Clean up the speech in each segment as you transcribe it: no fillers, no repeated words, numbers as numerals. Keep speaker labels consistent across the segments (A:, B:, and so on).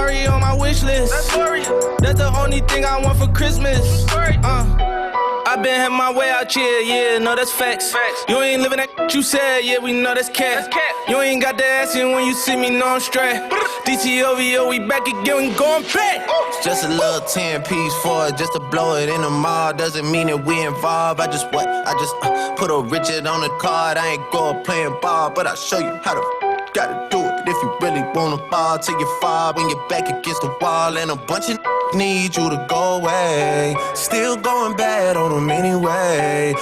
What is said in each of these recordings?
A: Ferrari on my wish list. That's the only thing I want for Christmas. I been had my way out here, yeah, no, that's facts. You ain't living that you said, yeah, we know that's cat. You ain't got the asking when you see me, no, I'm straight. DTOVO, we back again, we going back. Just a little 10-piece for it, just to blow it in the mall. Doesn't mean that we involved. I just put a Richard on the card. I ain't going playing ball, but I'll show you how to gotta do it. If you really wanna fall till you fall when you're back against the wall, and a bunch of need you to go away. Still going bad on them anyway.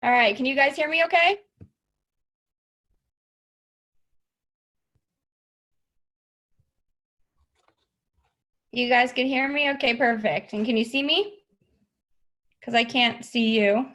B: All right, can you guys hear me okay? You guys can hear me? Okay, perfect. And can you see me? Because I can't see you.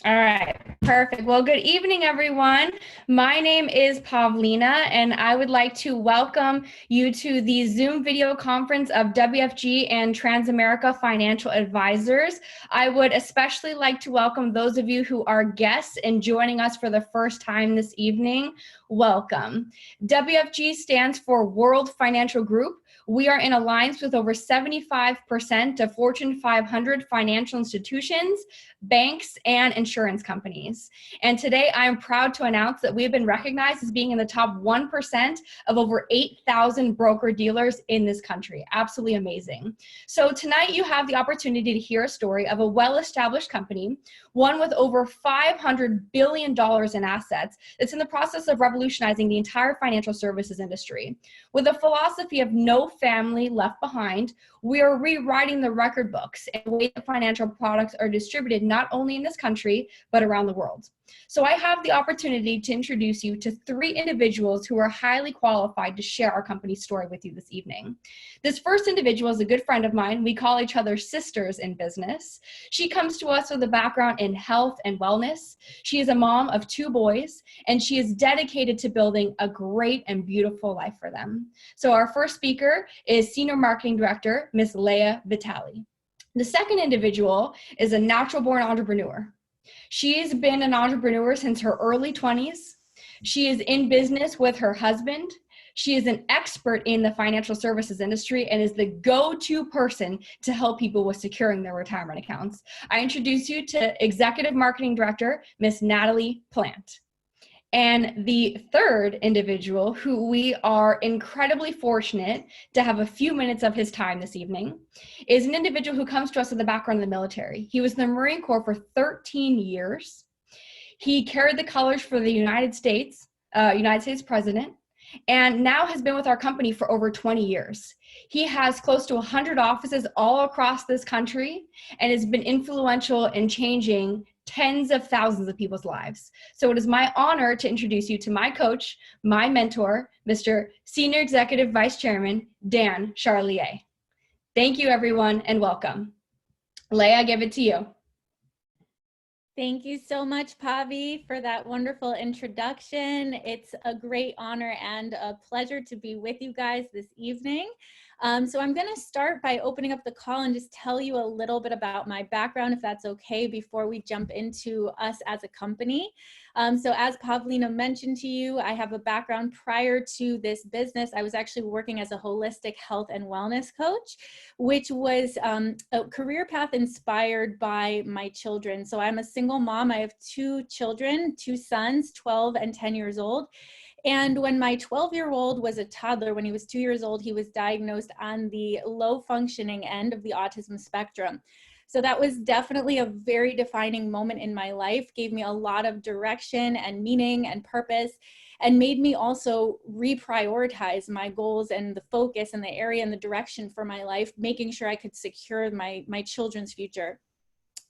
B: All right, perfect. Well, good evening, everyone. My name is Pavlina, and I would like to welcome you to the Zoom video conference of WFG and Transamerica Financial Advisors. I would especially like to welcome those of you who are guests and joining us for the first time this evening. Welcome. WFG stands for World Financial Group. We are in alliance with over 75% of Fortune 500 financial institutions, banks, and insurance companies. And today I am proud to announce that we have been recognized as being in the top 1% of over 8,000 broker dealers in this country. Absolutely amazing. So tonight you have the opportunity to hear a story of a well-established company, one with over $500 billion in assets, that's in the process of revolutionizing the entire financial services industry. With a philosophy of no family left behind, we are rewriting the record books and the way that financial products are distributed not only in this country, but around the world. So I have the opportunity to introduce you to 3 individuals who are highly qualified to share our company's story with you this evening. This first individual is a good friend of mine. We call each other sisters in business. She comes to us with a background in health and wellness. She is a mom of 2 boys, and she is dedicated to building a great and beautiful life for them. So our first speaker is Senior Marketing Director, Ms. Leah Vitale. The second individual is a natural-born entrepreneur. She has been an entrepreneur since her early 20s. She is in business with her husband. She is an expert in the financial services industry and is the go-to person to help people with securing their retirement accounts. I introduce you to Executive Marketing Director, Ms. Natalie Plant. And the third individual, who we are incredibly fortunate to have a few minutes of his time this evening, is an individual who comes to us with a background in the military. He was in the Marine Corps for 13 years. He carried the colors for the United States president, and now has been with our company for over 20 years. He has close to 100 offices all across this country and has been influential in changing tens of thousands of people's lives. So it is my honor to introduce you to my coach, my mentor, Mr. Senior Executive Vice Chairman, Dan Charlier. Thank you, everyone, and welcome. Leah, I give it to you.
C: Thank you so much, Pavi, for that wonderful introduction. It's a great honor and a pleasure to be with you guys this evening. So I'm going to start by opening up the call and just tell you a little bit about my background, if that's okay, before we jump into us as a company. So as Pavlina mentioned to you, I have a background prior to this business. I was actually working as a holistic health and wellness coach, which was a career path inspired by my children. So I'm a single mom. I have 2 children, 2 sons, 12 and 10 years old. And when my 12-year-old was a toddler, when he was 2 years old, he was diagnosed on the low functioning end of the autism spectrum. So that was definitely a very defining moment in my life, gave me a lot of direction and meaning and purpose, and made me also reprioritize my goals and the focus and the area and the direction for my life, making sure I could secure my children's future.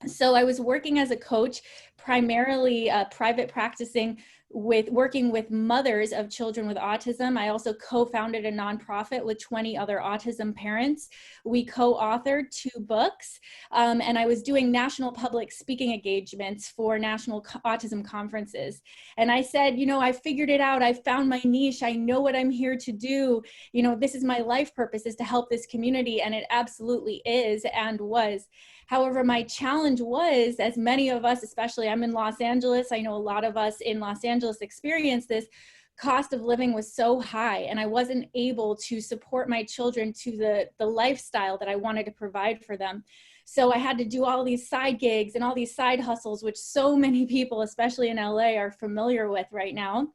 C: So I was working as a coach, primarily private practicing with working with mothers of children with autism. I also co-founded a nonprofit with 20 other autism parents. We co-authored 2 books, and I was doing national public speaking engagements for national autism conferences. And I said, you know, I figured it out. I found my niche. I know what I'm here to do. You know, this is my life purpose, is to help this community. And it absolutely is and was. However, my challenge was, as many of us, especially I'm in Los Angeles, I know a lot of us in Los Angeles experience this, cost of living was so high, and I wasn't able to support my children to the lifestyle that I wanted to provide for them. So I had to do all these side gigs and all these side hustles, which so many people, especially in LA, are familiar with right now.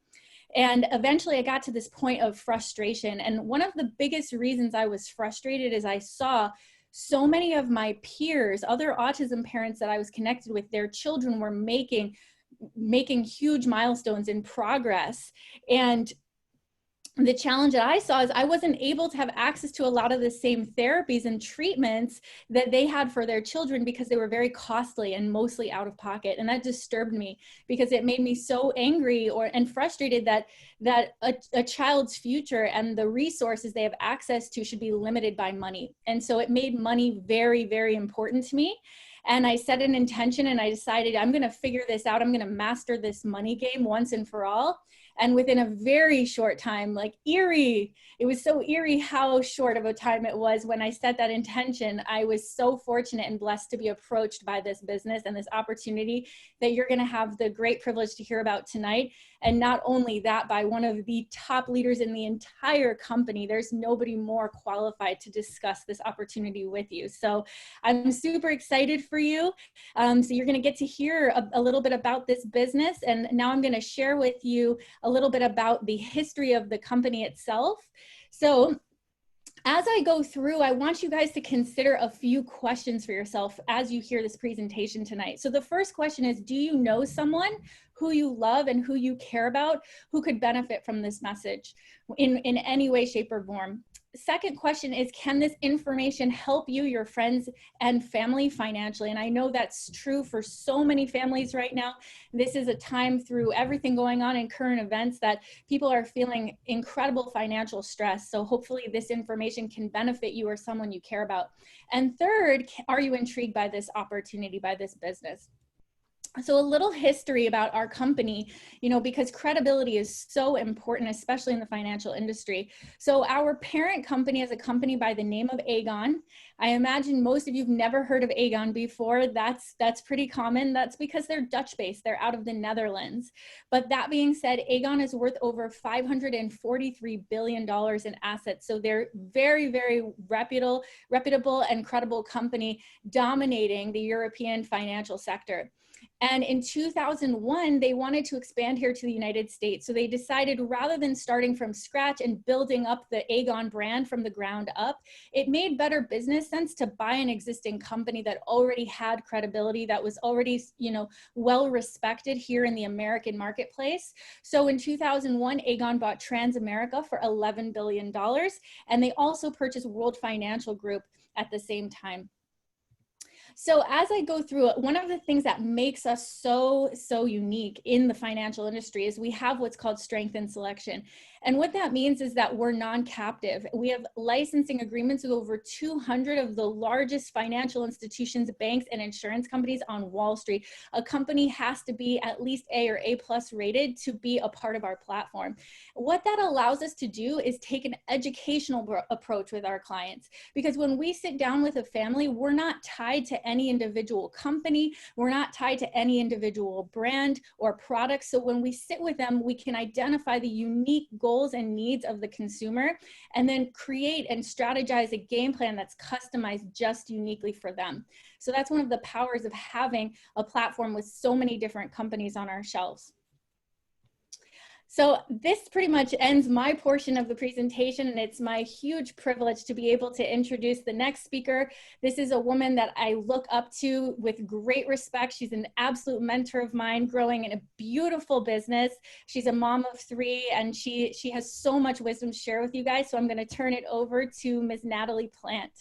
C: And eventually I got to this point of frustration. And one of the biggest reasons I was frustrated is I saw so many of my peers, other autism parents that I was connected with, their children were making huge milestones in progress. And the challenge that I saw is I wasn't able to have access to a lot of the same therapies and treatments that they had for their children because they were very costly and mostly out of pocket. And that disturbed me because it made me so angry and frustrated that a child's future and the resources they have access to should be limited by money. And so it made money very, very important to me. And I set an intention and I decided I'm going to figure this out. I'm going to master this money game once and for all. And within a very short time, like eerie, it was so eerie how short of a time it was when I set that intention. I was so fortunate and blessed to be approached by this business and this opportunity that you're going to have the great privilege to hear about tonight. And not only that, by one of the top leaders in the entire company. There's nobody more qualified to discuss this opportunity with you. So I'm super excited for you. So you're going to get to hear a little bit about this business. And now I'm going to share with you a little bit about the history of the company itself. So as I go through, I want you guys to consider a few questions for yourself as you hear this presentation tonight. So the first question is, do you know someone who you love and who you care about who could benefit from this message in any way, shape, or form? Second question is, can this information help you, your friends, and family financially? And I know that's true for so many families right now. This is a time through everything going on in current events that people are feeling incredible financial stress. So hopefully this information can benefit you or someone you care about. And third, are you intrigued by this opportunity, by this business? So a little history about our company, you know, because credibility is so important, especially in the financial industry. So our parent company is a company by the name of Aegon. I imagine most of you have never heard of Aegon before. That's pretty common. That's because they're Dutch-based. They're out of the Netherlands. But that being said, Aegon is worth over $543 billion in assets. So they're very, very reputable and credible company dominating the European financial sector. And in 2001, they wanted to expand here to the United States. So they decided, rather than starting from scratch and building up the Aegon brand from the ground up, it made better business sense to buy an existing company that already had credibility, that was already, you know, well respected here in the American marketplace. So in 2001, Aegon bought Transamerica for $11 billion. And they also purchased World Financial Group at the same time. So as I go through it, one of the things that makes us so unique in the financial industry is we have what's called strength in selection. And what that means is that we're non-captive. We have licensing agreements with over 200 of the largest financial institutions, banks, and insurance companies on Wall Street. A company has to be at least A or A+ rated to be a part of our platform. What that allows us to do is take an educational approach with our clients, because when we sit down with a family, we're not tied to any individual company. We're not tied to any individual brand or product. So when we sit with them, we can identify the unique goals and needs of the consumer and then create and strategize a game plan that's customized just uniquely for them. So that's one of the powers of having a platform with so many different companies on our shelves. So this pretty much ends my portion of the presentation, and it's my huge privilege to be able to introduce the next speaker. This is a woman that I look up to with great respect. She's an absolute mentor of mine, growing in a beautiful business. She's a mom of 3, and she has so much wisdom to share with you guys. So I'm going to turn it over to Ms. Natalie Plant.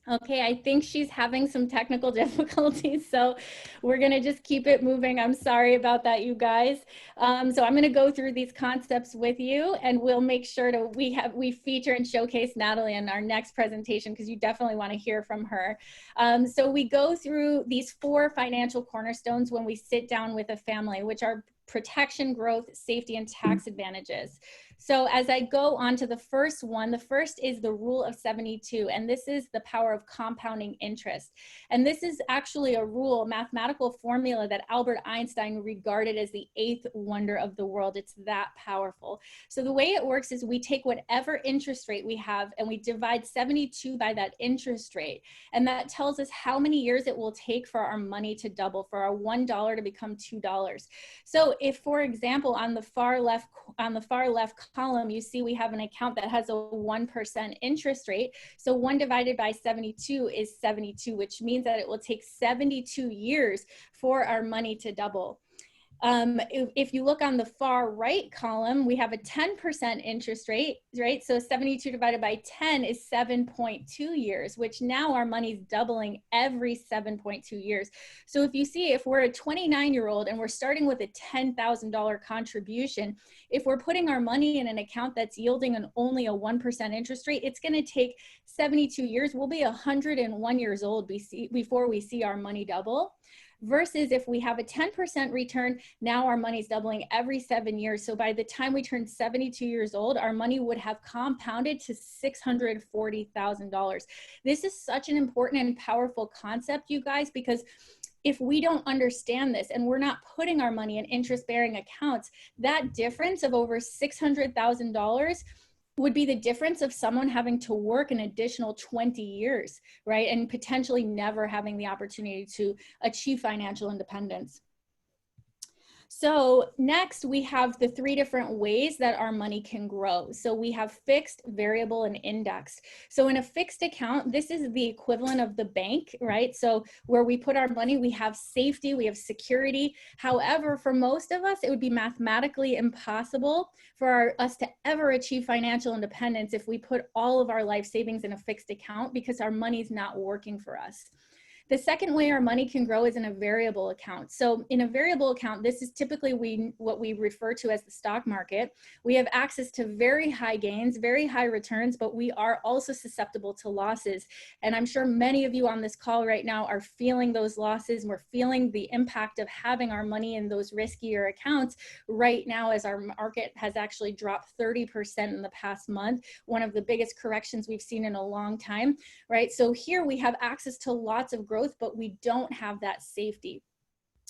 C: Okay, I think she's having some technical difficulties, so we're gonna just keep it moving. I'm sorry about that, you guys. So I'm gonna go through these concepts with you, and we'll make sure to we feature and showcase Natalie in our next presentation, because you definitely want to hear from her. So we go through these 4 financial cornerstones when we sit down with a family, which are protection, growth, safety, and tax advantages. So as I go on to the first one, the first is the rule of 72, and this is the power of compounding interest. And this is actually a rule, mathematical formula that Albert Einstein regarded as the 8th wonder of the world. It's that powerful. So the way it works is we take whatever interest rate we have and we divide 72 by that interest rate. And that tells us how many years it will take for our money to double, for our $1 to become $2. So if, for example, on the far left column, you see we have an account that has a 1% interest rate. So 1 divided by 72 is 72, which means that it will take 72 years for our money to double. If you look on the far right column, we have a 10% interest rate, right? So 72 divided by 10 is 7.2 years, which now our money's doubling every 7.2 years. So if you see, if we're a 29-year-old and we're starting with a $10,000 contribution, if we're putting our money in an account that's yielding only a 1% interest rate, it's going to take 72 years. We'll be 101 years old before we see our money double. Versus if we have a 10% return, now our money's doubling every 7 years. So by the time we turn 72 years old, our money would have compounded to $640,000. This is such an important and powerful concept, you guys, because if we don't understand this and we're not putting our money in interest-bearing accounts, that difference of over $600,000 would be the difference of someone having to work an additional 20 years, right? And potentially never having the opportunity to achieve financial independence. So next we have the 3 different ways that our money can grow. So we have fixed, variable, and indexed. So in a fixed account, this is the equivalent of the bank, right? So where we put our money, we have safety, we have security. However, for most of us, it would be mathematically impossible for us to ever achieve financial independence if we put all of our life savings in a fixed account, because our money's not working for us. The second way our money can grow is in a variable account. So in a variable account, this is typically what we refer to as the stock market. We have access to very high gains, very high returns, but we are also susceptible to losses. And I'm sure many of you on this call right now are feeling those losses. We're feeling the impact of having our money in those riskier accounts right now, as our market has actually dropped 30% in the past month, one of the biggest corrections we've seen in a long time, right? So here we have access to lots of growth, but we don't have that safety.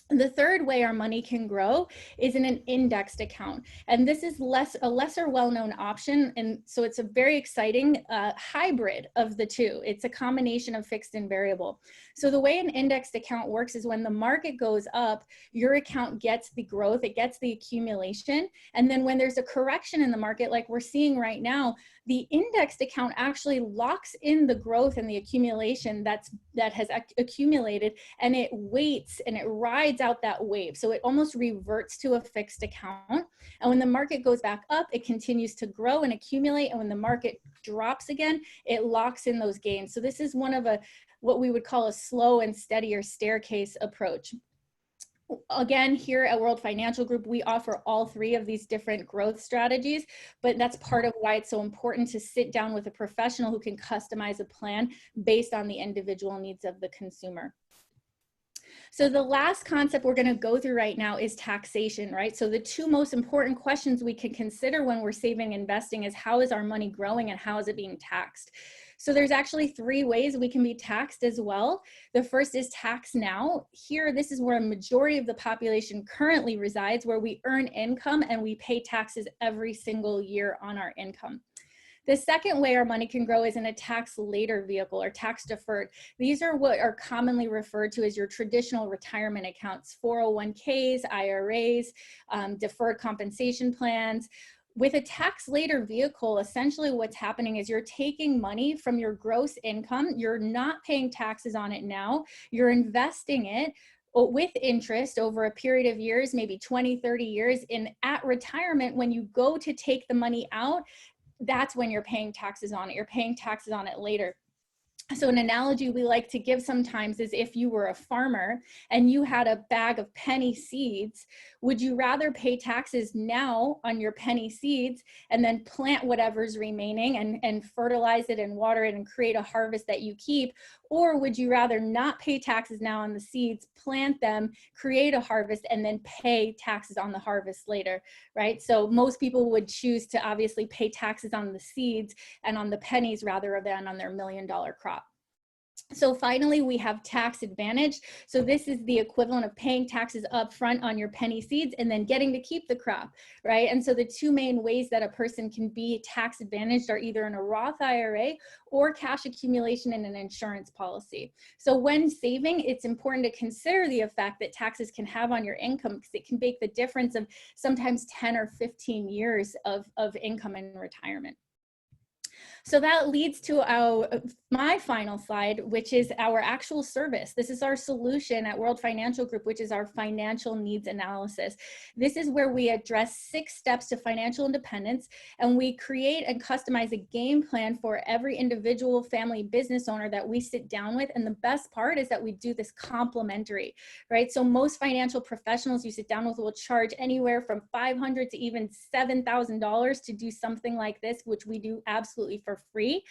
C: The third way our money can grow is in an indexed account. And this is a lesser well-known option. And so it's a very exciting hybrid of the two. It's a combination of fixed and variable. So the way an indexed account works is when the market goes up, your account gets the growth, it gets the accumulation. And then when there's a correction in the market, like we're seeing right now, the indexed account actually locks in the growth and the accumulation that has accumulated, and it waits and it rides out that wave. So it almost reverts to a fixed account. And when the market goes back up, it continues to grow and accumulate. And when the market drops again, it locks in those gains. So this is one of what we would call a slow and steadier staircase approach. Again, here at World Financial Group, we offer all 3 of these different growth strategies, but that's part of why it's so important to sit down with a professional who can customize a plan based on the individual needs of the consumer. So the last concept we're going to go through right now is taxation, right? So the 2 most important questions we can consider when we're saving and investing is, how is our money growing and how is it being taxed? So there's actually 3 ways we can be taxed as well. The first is tax now. Here, this is where a majority of the population currently resides, where we earn income and we pay taxes every single year on our income. The second way our money can grow is in a tax later vehicle or tax deferred. These are what are commonly referred to as your traditional retirement accounts, 401ks, IRAs, deferred compensation plans. With a tax later vehicle, essentially what's happening is you're taking money from your gross income. You're not paying taxes on it now. You're investing it with interest over a period of years, maybe 20, 30 years. And at retirement, when you go to take the money out, that's when you're paying taxes on it. You're paying taxes on it later. So an analogy we like to give sometimes is if you were a farmer and you had a bag of penny seeds, would you rather pay taxes now on your penny seeds and then plant whatever's remaining and fertilize it and water it and create a harvest that you keep? Or would you rather not pay taxes now on the seeds, plant them, create a harvest, and then pay taxes on the harvest later, right? So most people would choose to obviously pay taxes on the seeds and on the pennies rather than on their $1 million crop. So finally, we have tax advantage. So this is the equivalent of paying taxes up front on your penny seeds and then getting to keep the crop, right? And so the two main ways that a person can be tax advantaged are either in a Roth IRA or cash accumulation in an insurance policy. So when saving, it's important to consider the effect that taxes can have on your income, because it can make the difference of sometimes 10 or 15 years of income in retirement. So that leads to my final slide, which is our actual service. This is our solution at World Financial Group, which is our financial needs analysis. This is where we address 6 steps to financial independence, and we create and customize a game plan for every individual family business owner that we sit down with. And the best part is that we do this complimentary, right? So most financial professionals you sit down with will charge anywhere from $500 to even $7,000 to do something like this, which we do absolutely for free.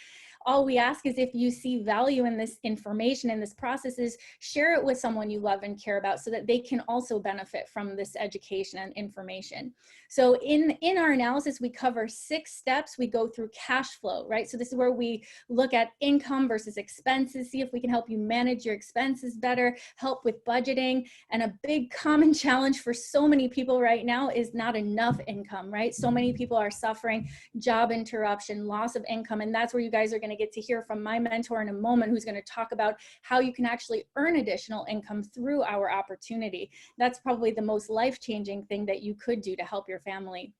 C: All we ask is if you see value in this information and this process, is share it with someone you love and care about so that they can also benefit from this education and information. So in our analysis, we cover 6 steps. We go through cash flow, right? So this is where we look at income versus expenses, see if we can help you manage your expenses better, help with budgeting. And a big common challenge for so many people right now is not enough income, right? So many people are suffering job interruption, loss of income, and that's where you guys are going to get to hear from my mentor in a moment, who's going to talk about how you can actually earn additional income through our opportunity. That's probably the most life-changing thing that you could do to help your family.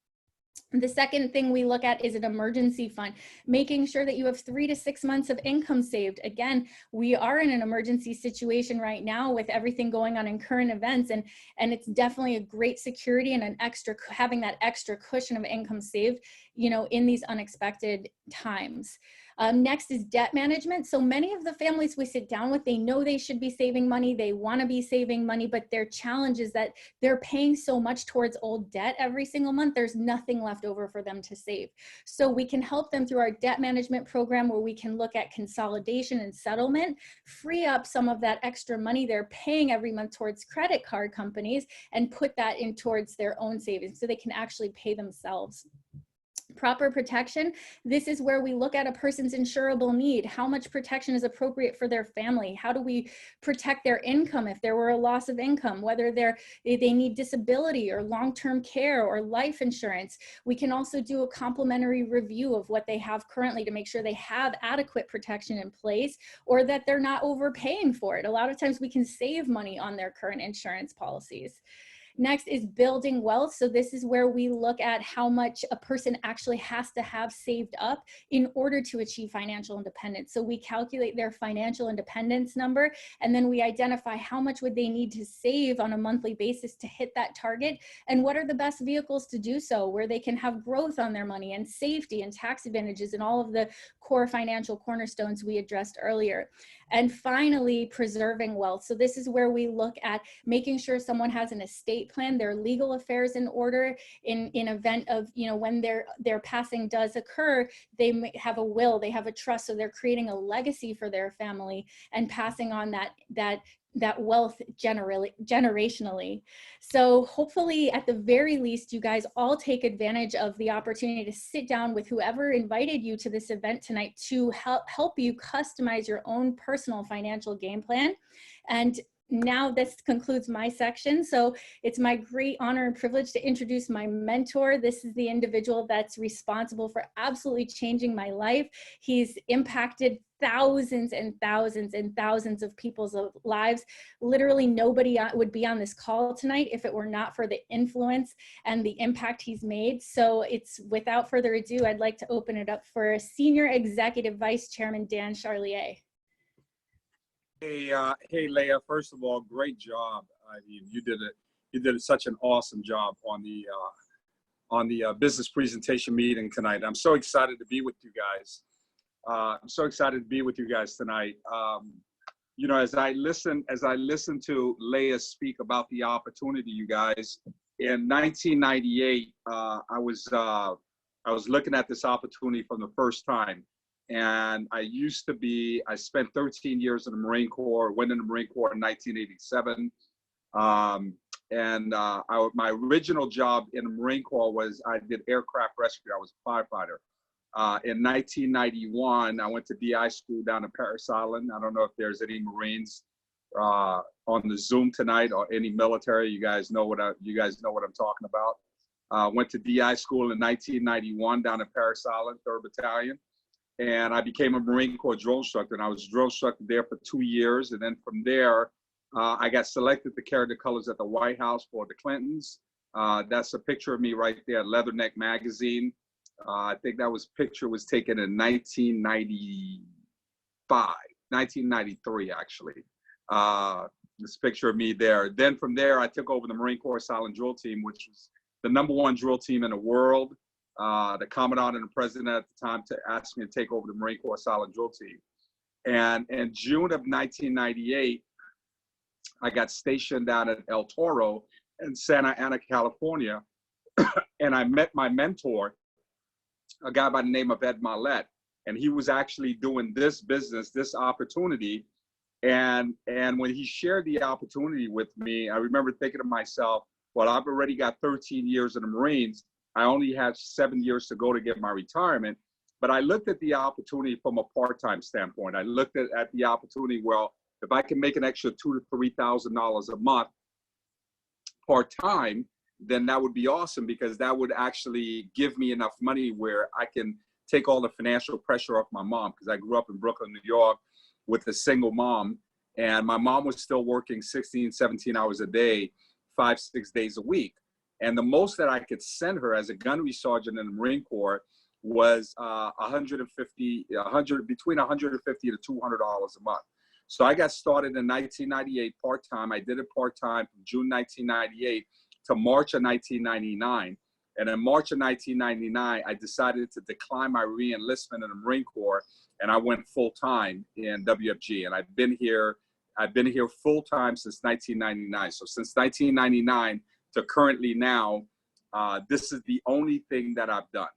C: The second thing we look at is an emergency fund, making sure that you have 3 to 6 months of income saved. Again, we are in an emergency situation right now with everything going on in current events, and it's definitely a great security and having that extra cushion of income saved, you know, in these unexpected times. Next is debt management. So many of the families we sit down with, they know they should be saving money, they want to be saving money, but their challenge is that they're paying so much towards old debt every single month, there's nothing left over for them to save. So we can help them through our debt management program, where we can look at consolidation and settlement, free up some of that extra money they're paying every month towards credit card companies, and put that in towards their own savings so they can actually pay themselves. Proper protection. This is where we look at a person's insurable need. How much protection is appropriate for their family? How do we protect their income if there were a loss of income, whether they need disability or long-term care or life insurance? We can also do a complimentary review of what they have currently to make sure they have adequate protection in place, or that they're not overpaying for it. A lot of times we can save money on their current insurance policies. Next is building wealth. So this is where we look at how much a person actually has to have saved up in order to achieve financial independence. So we calculate their financial independence number, and then we identify how much would they need to save on a monthly basis to hit that target, and what are the best vehicles to do so, where they can have growth on their money and safety and tax advantages and all of the core financial cornerstones we addressed earlier. And finally, preserving wealth. So this is where we look at making sure someone has an estate plan, their legal affairs in order, in event of, you know, when their passing does occur, they may have a will, they have a trust, so they're creating a legacy for their family and passing on that wealth generationally. So hopefully, at the very least, you guys all take advantage of the opportunity to sit down with whoever invited you to this event tonight to help you customize your own personal financial game plan. And now this concludes my section. So it's my great honor and privilege to introduce my mentor. This is the individual that's responsible for absolutely changing my life. He's impacted thousands and thousands and thousands of people's lives. Literally nobody would be on this call tonight if it were not for the influence and the impact he's made. So it's, without further ado, I'd like to open it up for Senior Executive Vice Chairman Dan Charlier.
D: Hey, Leah. First of all, great job. I mean, you did such an awesome job on the business presentation meeting tonight. I'm so excited to be with you guys. I'm so excited to be with you guys tonight. You know, as I listen to Leah speak about the opportunity, you guys, in 1998, I was looking at this opportunity from the first time. And I spent 13 years in the Marine Corps, went in the Marine Corps in 1987. My original job in the Marine Corps was I did aircraft rescue. I was a firefighter. In 1991, I went to DI school down in Paris Island. I don't know if there's any Marines on the Zoom tonight or any military. You guys know what I'm talking about. Went to DI school in 1991 down in Paris Island, 3rd Battalion. And I became a Marine Corps drill instructor, and I was drill instructor there for 2 years. And then from there, I got selected to carry the colors at the White House for the Clintons. That's a picture of me right there, Leatherneck Magazine. I think that picture was taken in 1993, actually. This picture of me there. Then from there, I took over the Marine Corps Silent Drill Team, which was the #1 drill team in the world. The Commandant and the President at the time asked me to take over the Marine Corps Silent Drill Team. And in June of 1998, I got stationed down at El Toro in Santa Ana, California. And I met my mentor, a guy by the name of Ed Mallette. And he was actually doing this business, this opportunity. And when he shared the opportunity with me, I remember thinking to myself, well, I've already got 13 years in the Marines. I only have 7 years to go to get my retirement. But I looked at the opportunity from a part-time standpoint. I looked at the opportunity, well, if I can make an extra $2,000 to $3,000 a month part-time, then that would be awesome, because that would actually give me enough money where I can take all the financial pressure off my mom, because I grew up in Brooklyn, New York with a single mom, and my mom was still working 16, 17 hours a day, 5, 6 days a week. And the most that I could send her as a gunnery sergeant in the Marine Corps was between $150 to $200 a month. So I got started in 1998 part-time. I did it part-time from June 1998 to March of 1999. And in March of 1999, I decided to decline my re-enlistment in the Marine Corps, and I went full-time in WFG. And I've been here full-time since 1999. So since 1999 to currently now, this is the only thing that I've done.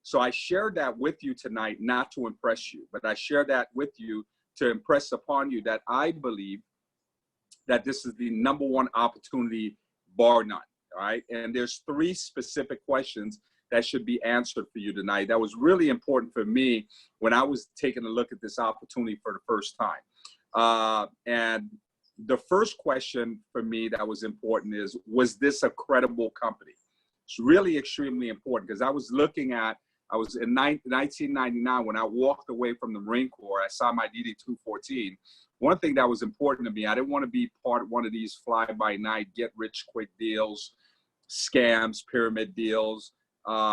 D: So I shared that with you tonight, not to impress you, but I share that with you to impress upon you that I believe that this is the #1 opportunity, bar none. All right. And there's 3 specific questions that should be answered for you tonight. That was really important for me when I was taking a look at this opportunity for the first time. And the first question for me that was important is, was this a credible company? It's really extremely important, because I was in 1999 when I walked away from the Marine Corps. I signed my DD 214. One thing that was important to me, I didn't want to be part of one of these fly-by-night, get-rich-quick deals, scams, pyramid deals,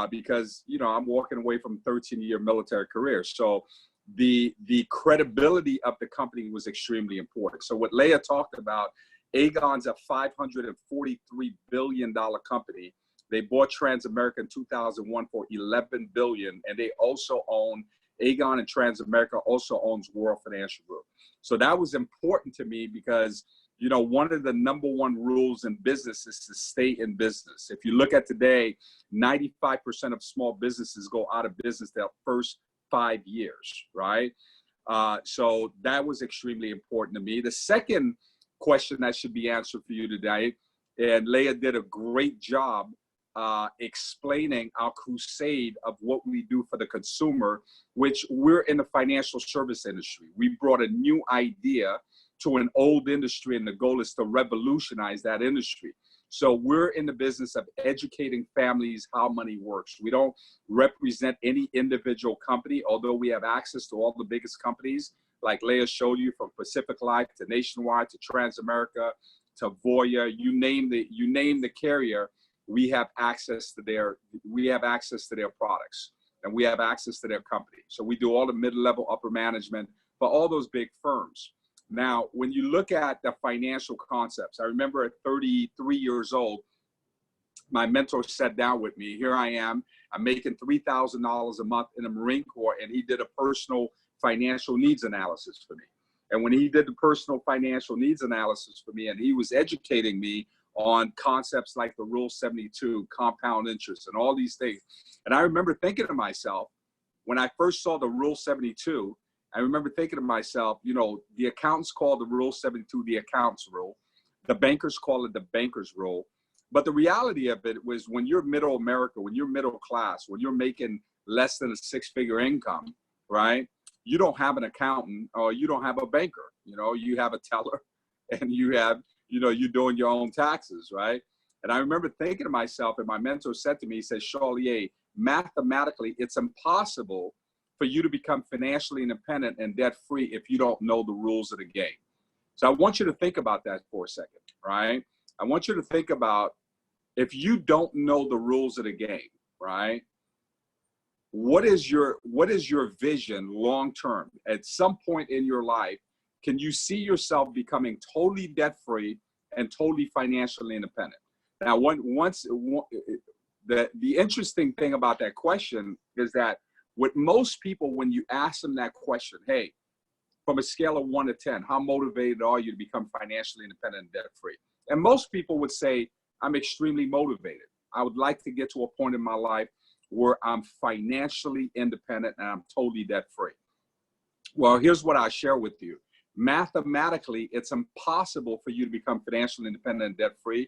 D: because, you know, I'm walking away from a 13-year military career. So the credibility of the company was extremely important. So what Leah talked about, Aegon's a $543 billion company. They bought Transamerica in 2001 for $11 billion, and they also own, Aegon and Transamerica also owns World Financial Group. So that was important to me because, you know, one of the #1 rules in business is to stay in business. If you look at today, 95% of small businesses go out of business their first 5 years, right? So that was extremely important to me. The second question that should be answered for you today, and Leah did a great job explaining our crusade of what we do for the consumer, which we're in the financial service industry. We brought a new idea to an old industry, and the goal is to revolutionize that industry. So we're in the business of educating families how money works. We don't represent any individual company, although we have access to all the biggest companies, like Leah showed you, from Pacific Life to Nationwide to Transamerica to Voya. You name the carrier, we have access to their products, and we have access to their company. So we do all the mid-level, upper management for all those big firms. Now, when you look at the financial concepts, I remember at 33 years old, my mentor sat down with me. Here I am, I'm making $3,000 a month in the Marine Corps, and he did a personal financial needs analysis for me. And when he did the personal financial needs analysis for me, and he was educating me on concepts like the Rule 72, compound interest, and all these things. And I remember thinking to myself, when I first saw the Rule 72, I remember thinking to myself, you know, the accountants call the Rule 72 the accountant's rule. The bankers call it the banker's rule. But the reality of it was, when you're middle America, when you're middle class, when you're making less than a six-figure income, right? You don't have an accountant, or you don't have a banker. You know, you have a teller, and you have, you know, you're doing your own taxes, right? And I remember thinking to myself, and my mentor said to me, he said, Charlier, mathematically, it's impossible for you to become financially independent and debt-free if you don't know the rules of the game. So I want you to think about that for a second, right? I want you to think about, if you don't know the rules of the game, right? What is your vision long-term? At some point in your life, can you see yourself becoming totally debt-free and totally financially independent? Now, the interesting thing about that question is that with most people, when you ask them that question, hey, from a scale of 1 to 10, how motivated are you to become financially independent and debt-free? And most people would say, I'm extremely motivated. I would like to get to a point in my life where I'm financially independent and I'm totally debt-free. Well, here's what I share with you. Mathematically, it's impossible for you to become financially independent and debt-free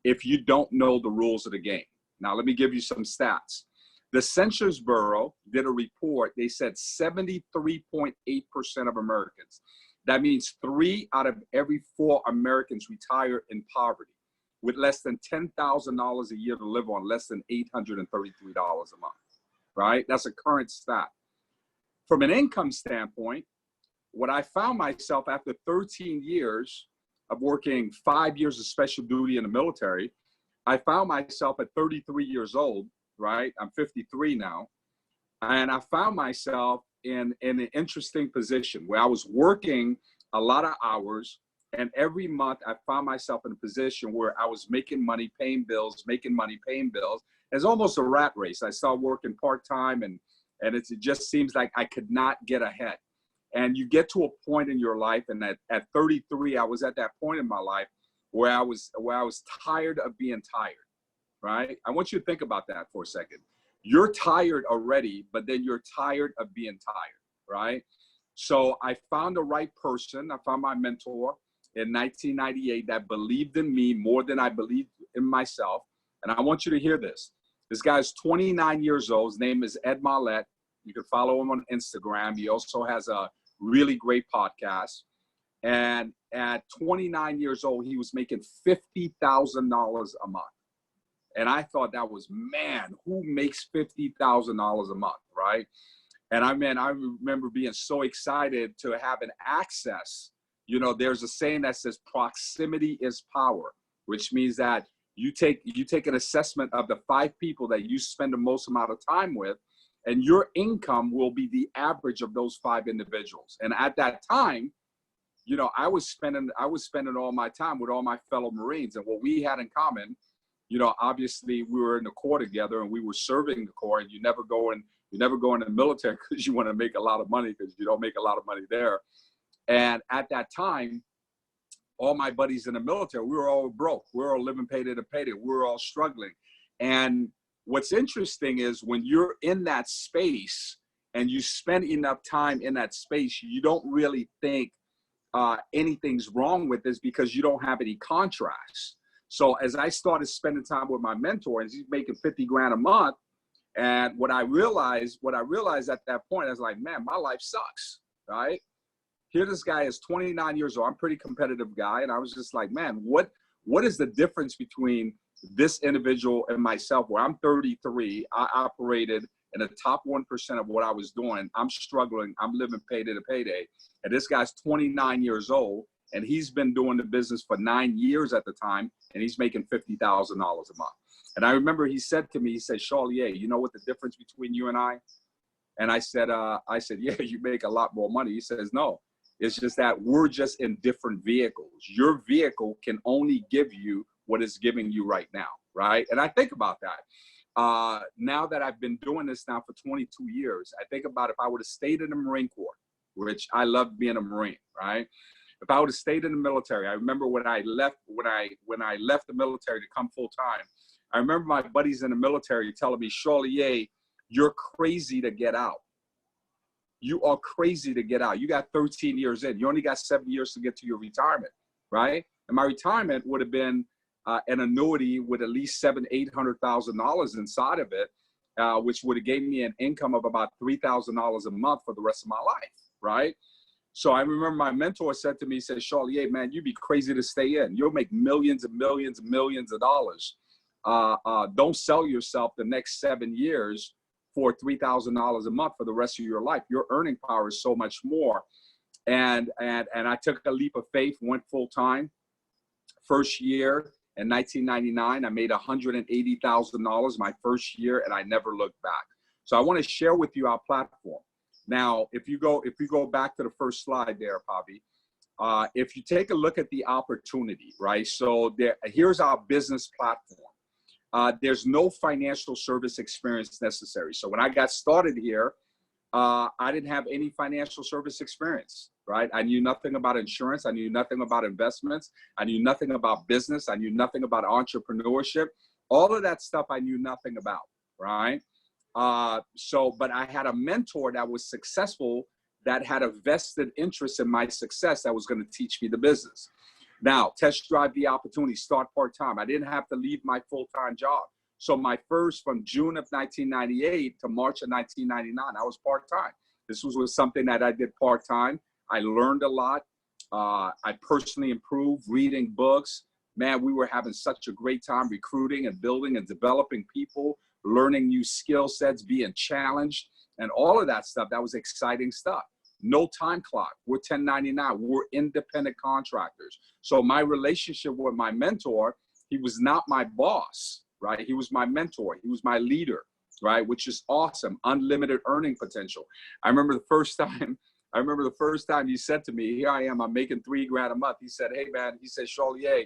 D: if you don't know the rules of the game. Now, let me give you some stats. The Census Bureau did a report. They said 73.8% of Americans, that means 3 out of every 4 Americans, retire in poverty with less than $10,000 a year to live on, less than $833 a month, right? That's a current stat. From an income standpoint, what I found myself after 13 years of working 5 years of special duty in the military, I found myself at 33 years old, right? I'm 53 now. And I found myself in an interesting position where I was working a lot of hours, and every month I found myself in a position where I was making money, paying bills, making money, paying bills. It's almost a rat race. I started working part-time, and it just seems like I could not get ahead. And you get to a point in your life, and at 33, I was at that point in my life where I was tired of being tired, right? I want you to think about that for a second. You're tired already, but then you're tired of being tired, right? So I found the right person. I found my mentor in 1998 that believed in me more than I believed in myself. And I want you to hear this. This guy's 29 years old. His name is Ed Mallette. You can follow him on Instagram. He also has a really great podcast. And at 29 years old, he was making $50,000 a month. And I thought that was, man, who makes $50,000 a month, right? And I remember being so excited to have an access. You know, there's a saying that says proximity is power, which means that you take an assessment of the 5 people that you spend the most amount of time with, and your income will be the average of those 5 individuals. And at that time, you know, I was spending all my time with all my fellow Marines, and what we had in common, you know, obviously we were in the Corps together and we were serving the Corps, and you never go in the military because you want to make a lot of money, because you don't make a lot of money there. And at that time, all my buddies in the military, we were all broke. We were all living payday to payday. We were all struggling. And what's interesting is when you're in that space and you spend enough time in that space, you don't really think anything's wrong with this because you don't have any contrast. So as I started spending time with my mentor, and he's making 50 grand a month, and what I realized at that point, I was like, man, my life sucks, right? Here this guy is 29 years old. I'm a pretty competitive guy. And I was just like, man, what is the difference between this individual and myself, where I'm 33, I operated in the top 1% of what I was doing. I'm struggling. I'm living payday to payday. And this guy's 29 years old, and he's been doing the business for 9 years at the time, and he's making $50,000 a month. And I remember he said to me, he said, Charlier, you know what the difference between you and I? And I said, yeah, you make a lot more money. He says, no, it's just that we're just in different vehicles. Your vehicle can only give you what it's giving you right now, right? And I think about that. now that I've been doing this now for 22 years, I think about if I would have stayed in the Marine Corps, which I loved being a Marine, right? If I would have stayed in the military, I remember when I left the military to come full time, I remember my buddies in the military telling me, Charlier, you're crazy to get out. You are crazy to get out. You got 13 years in. You only got 7 years to get to your retirement, right? And my retirement would have been an annuity with at least $700,000-800,000 inside of it, which would have gave me an income of about $3,000 a month for the rest of my life, right? So I remember my mentor said to me, he said, Charlier, man, you'd be crazy to stay in. You'll make millions and millions and millions of dollars. Don't sell yourself the next 7 years for $3,000 a month for the rest of your life. Your earning power is so much more. And I took a leap of faith, went full time. First year in 1999, I made $180,000 my first year, and I never looked back. So I want to share with you our platform. Now, if you go back to the first slide there, Pavi, if you take a look at the opportunity, right? So here's our business platform. There's no financial service experience necessary. So when I got started here, I didn't have any financial service experience, right? I knew nothing about insurance. I knew nothing about investments. I knew nothing about business. I knew nothing about entrepreneurship. All of that stuff I knew nothing about, right? But I had a mentor that was successful, that had a vested interest in my success, that was going to teach me the business. Now, test drive the opportunity, start part-time. I didn't have to leave my full-time job. So from June of 1998 to March of 1999, I was part-time. This was something that I did part-time. I learned a lot. I personally improved, reading books. Man, we were having such a great time recruiting and building and developing people, learning new skill sets, being challenged, and all of that stuff. That was exciting stuff. No time clock. We're 1099. We're independent contractors. So my relationship with my mentor, he was not my boss, right? He was my mentor. He was my leader, right? Which is awesome. Unlimited earning potential. I remember the first time he said to me, here I am, I'm making $3,000 a month. He said, hey man, he said, Charlier,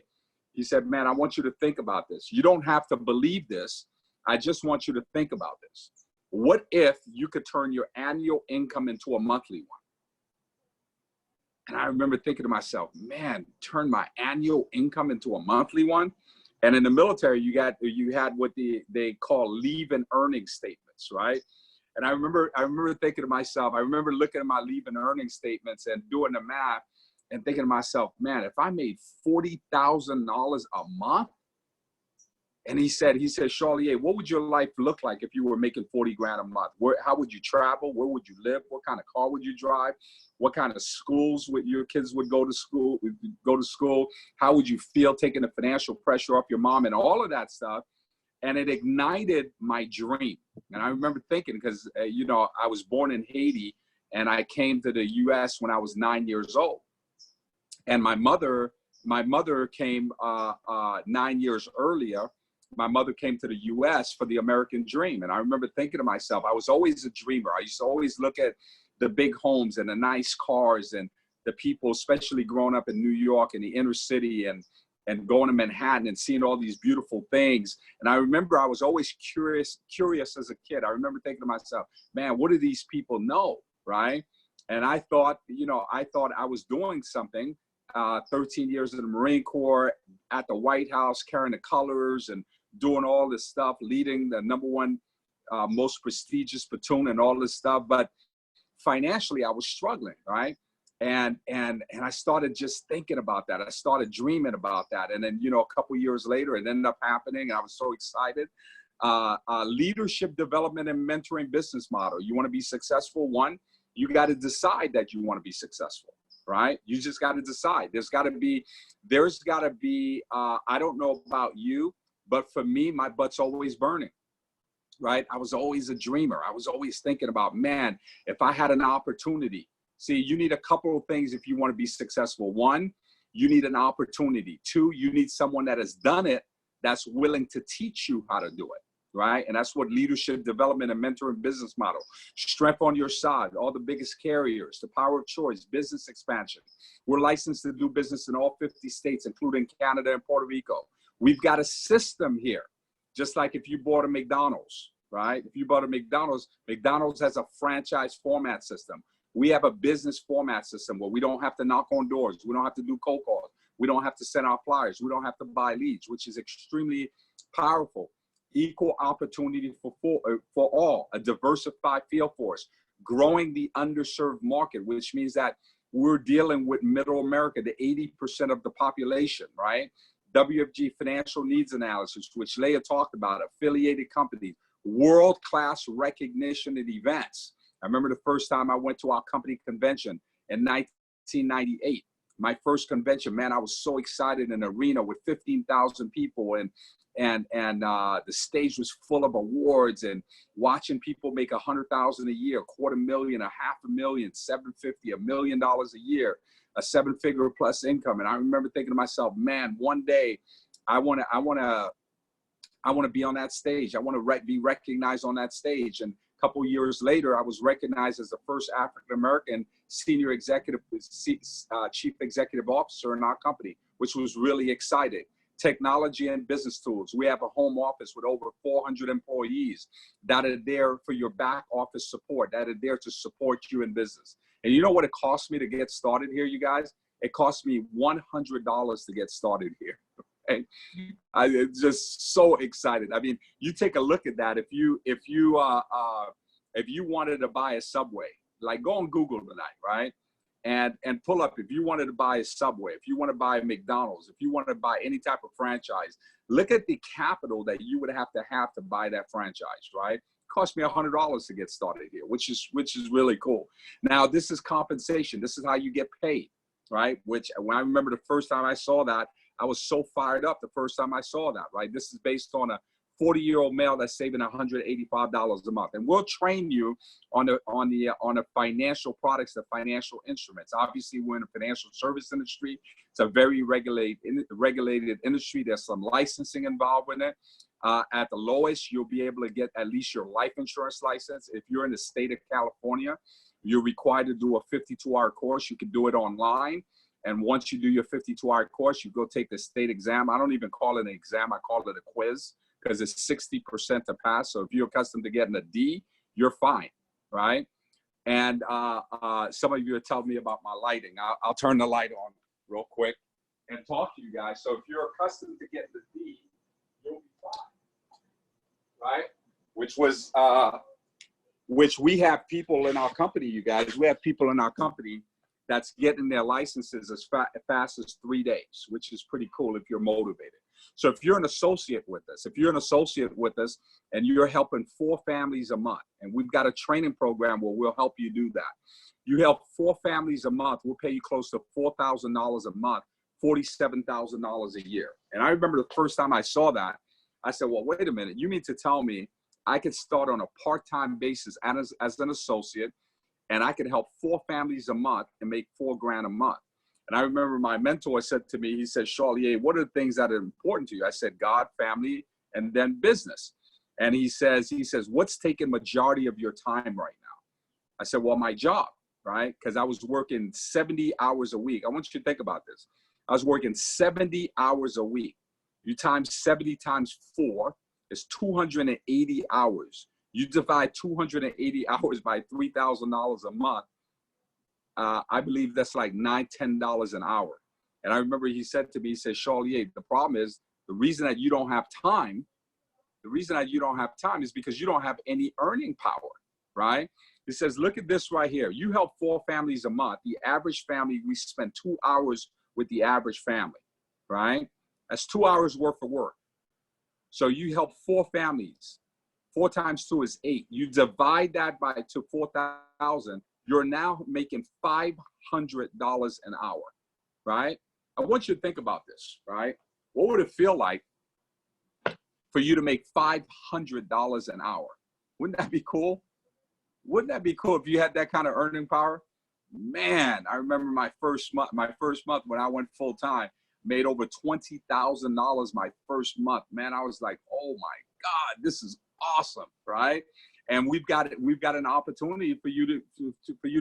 D: he said, man, I want you to think about this. You don't have to believe this. I just want you to think about this. What if you could turn your annual income into a monthly one? And I remember thinking to myself, man, turn my annual income into a monthly one. And in the military, you had what they call leave and earning statements, right? And I remember thinking to myself, I remember looking at my leave and earning statements and doing the math and thinking to myself, man, if I made $40,000 a month, and he said, Charlier, what would your life look like if you were making $40,000 a month? How would you travel? Where would you live? What kind of car would you drive? What kind of schools would your kids go to school? How would you feel taking the financial pressure off your mom and all of that stuff? And it ignited my dream. And I remember thinking, because I was born in Haiti and I came to the U.S. when I was 9 years old. And my mother came 9 years earlier. My mother came to the U.S. for the American dream. And I remember thinking to myself, I was always a dreamer. I used to always look at the big homes and the nice cars and the people, especially growing up in New York in the inner city and going to Manhattan and seeing all these beautiful things. And I remember I was always curious as a kid. I remember thinking to myself, man, what do these people know, right? And I thought I was doing something. 13 years in the Marine Corps, at the White House, carrying the colors and doing all this stuff, leading the #1 most prestigious platoon and all this stuff. But financially, I was struggling, right? And I started just thinking about that. I started dreaming about that. And then, a couple years later, it ended up happening. I was so excited. Leadership development and mentoring business model. You want to be successful? One, you got to decide that you want to be successful. Right? You just got to decide. There's got to be, I don't know about you, but for me, my butt's always burning, right? I was always a dreamer. I was always thinking about, man, if I had an opportunity. See, you need a couple of things if you want to be successful. One, you need an opportunity. Two, you need someone that has done it, that's willing to teach you how to do it. Right? And that's what leadership development and mentoring business model. Strength on your side, all the biggest carriers, the power of choice, business expansion. We're licensed to do business in all 50 states, including Canada and Puerto Rico. We've got a system here Just like if you bought a McDonald's, right? If you bought a McDonald's, McDonald's has a franchise format system. We have a business format system where we don't have to knock on doors. We don't have to do cold calls. We don't have to send out flyers. We don't have to buy leads, which is extremely powerful. Equal opportunity for all, a diversified field force, growing the underserved market, which means that we're dealing with middle America, the 80% of the population, right? WFG financial needs analysis, which Leah talked about, affiliated companies, world-class recognition at events. I remember the first time I went to our company convention in 1998. My first convention, man, I was so excited in an arena with 15,000 people, and the stage was full of awards, and watching people make $100,000 a year, $250,000, $500,000, $750,000, $1 million a year, a 7-figure plus income. And I remember thinking to myself, man, one day I want to be on that stage. I want to be recognized on that stage. And a couple years later, I was recognized as the first African-American senior executive, chief executive officer in our company, which was really exciting. Technology and business tools. We have a home office with over 400 employees that are there for your back office support, that are there to support you in business. And you know what it cost me to get started here, you guys? It cost me $100 to get started here. Okay? I'm just so excited. I mean, you take a look at that. If you wanted to buy a Subway, like go on Google tonight, right? And pull up, if you wanted to buy a Subway, if you want to buy a McDonald's, if you want to buy any type of franchise, look at the capital that you would have to buy that franchise, right? It cost me $100 to get started here, which is really cool. Now, this is compensation. This is how you get paid, right? Which, when I remember the first time I saw that, I was so fired up the first time I saw that, right? This is based on a 40-year-old male that's saving $185 a month. And we'll train you on the financial products, the financial instruments. Obviously, we're in the financial service industry. It's a very regulated industry. There's some licensing involved in it. At the lowest, you'll be able to get at least your life insurance license. If you're in the state of California, you're required to do a 52-hour course. You can do it online. And once you do your 52-hour course, you go take the state exam. I don't even call it an exam. I call it a quiz, because it's 60% to pass. So if you're accustomed to getting a D, you're fine, right? And some of you are telling me about my lighting. I'll turn the light on real quick and talk to you guys. So if you're accustomed to getting the D, you'll be fine, right? Which we have people in our company, you guys. We have people in our company that's getting their licenses as fast as 3 days, which is pretty cool if you're motivated. So if you're an associate with us, and you're helping 4 families a month, and we've got a training program where we'll help you do that. You help 4 families a month, we'll pay you close to $4,000 a month, $47,000 a year. And I remember the first time I saw that, I said, well, wait a minute, you mean to tell me I could start on a part-time basis as an associate, and I could help 4 families a month and make $4 grand a month. And I remember my mentor said to me, he said, Charlier, what are the things that are important to you? I said, God, family, and then business. And he says, what's taking majority of your time right now? I said, well, my job, right? Because I was working 70 hours a week. I want you to think about this. I was working 70 hours a week. You times 70 times 4 is 280 hours. You divide 280 hours by $3,000 a month. I believe that's like $9, $10 an hour. And I remember he said to me, he said, Charlier, the problem is the reason that you don't have time is because you don't have any earning power, right? He says, look at this right here. You help 4 families a month. The average family, we spend 2 hours with the average family, right? That's 2 hours worth of work. So you help 4 families. 4 times 2 is 8. You divide that to 4,000. You're now making $500 an hour, right? I want you to think about this, right? What would it feel like for you to make $500 an hour? Wouldn't that be cool? Wouldn't that be cool if you had that kind of earning power? Man, I remember my first month when I went full time, made over $20,000 my first month. Man, I was like, oh my God, this is awesome, right? And we've got an opportunity for you to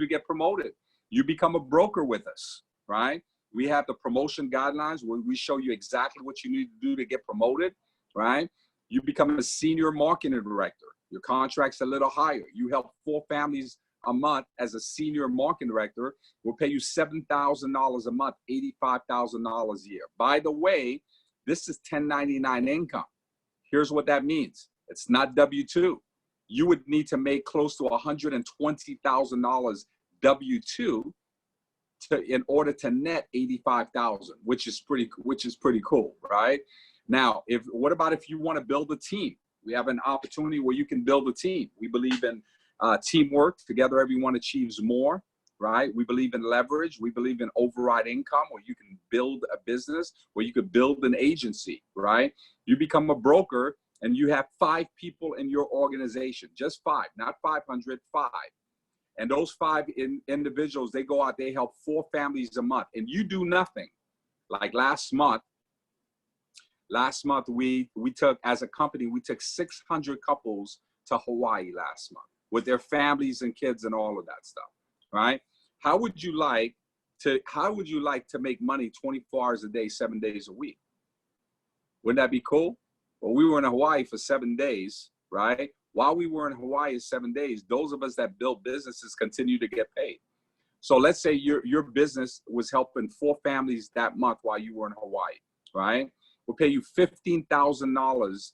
D: get promoted. You become a broker with us, right? We have the promotion guidelines where we show you exactly what you need to do to get promoted, right? You become a senior marketing director. Your contract's a little higher. You help 4 families a month as a senior marketing director. We'll pay you $7,000 a month, $85,000 a year. By the way, this is 1099 income. Here's what that means. It's not W-2. You would need to make close to $120,000 W-2 in order to net 85,000, which is pretty cool, right? Now, what about if you want to build a team? We have an opportunity where you can build a team. We believe in teamwork. Together, everyone achieves more, right? We believe in leverage. We believe in override income, where you can build a business, where you could build an agency, right? You become a broker and you have 5 people in your organization, just 5, not 500, 5. And those 5 individuals, they go out, they help 4 families a month, and you do nothing. Like last month we took, as a company, we took 600 couples to Hawaii last month with their families and kids and all of that stuff, right? How would you like to make money 24 hours a day, 7 days a week? Wouldn't that be cool? Well, we were in Hawaii for 7 days, right? While we were in Hawaii 7 days, those of us that built businesses continue to get paid. So let's say your business was helping 4 families that month while you were in Hawaii, right? We'll pay you $15,000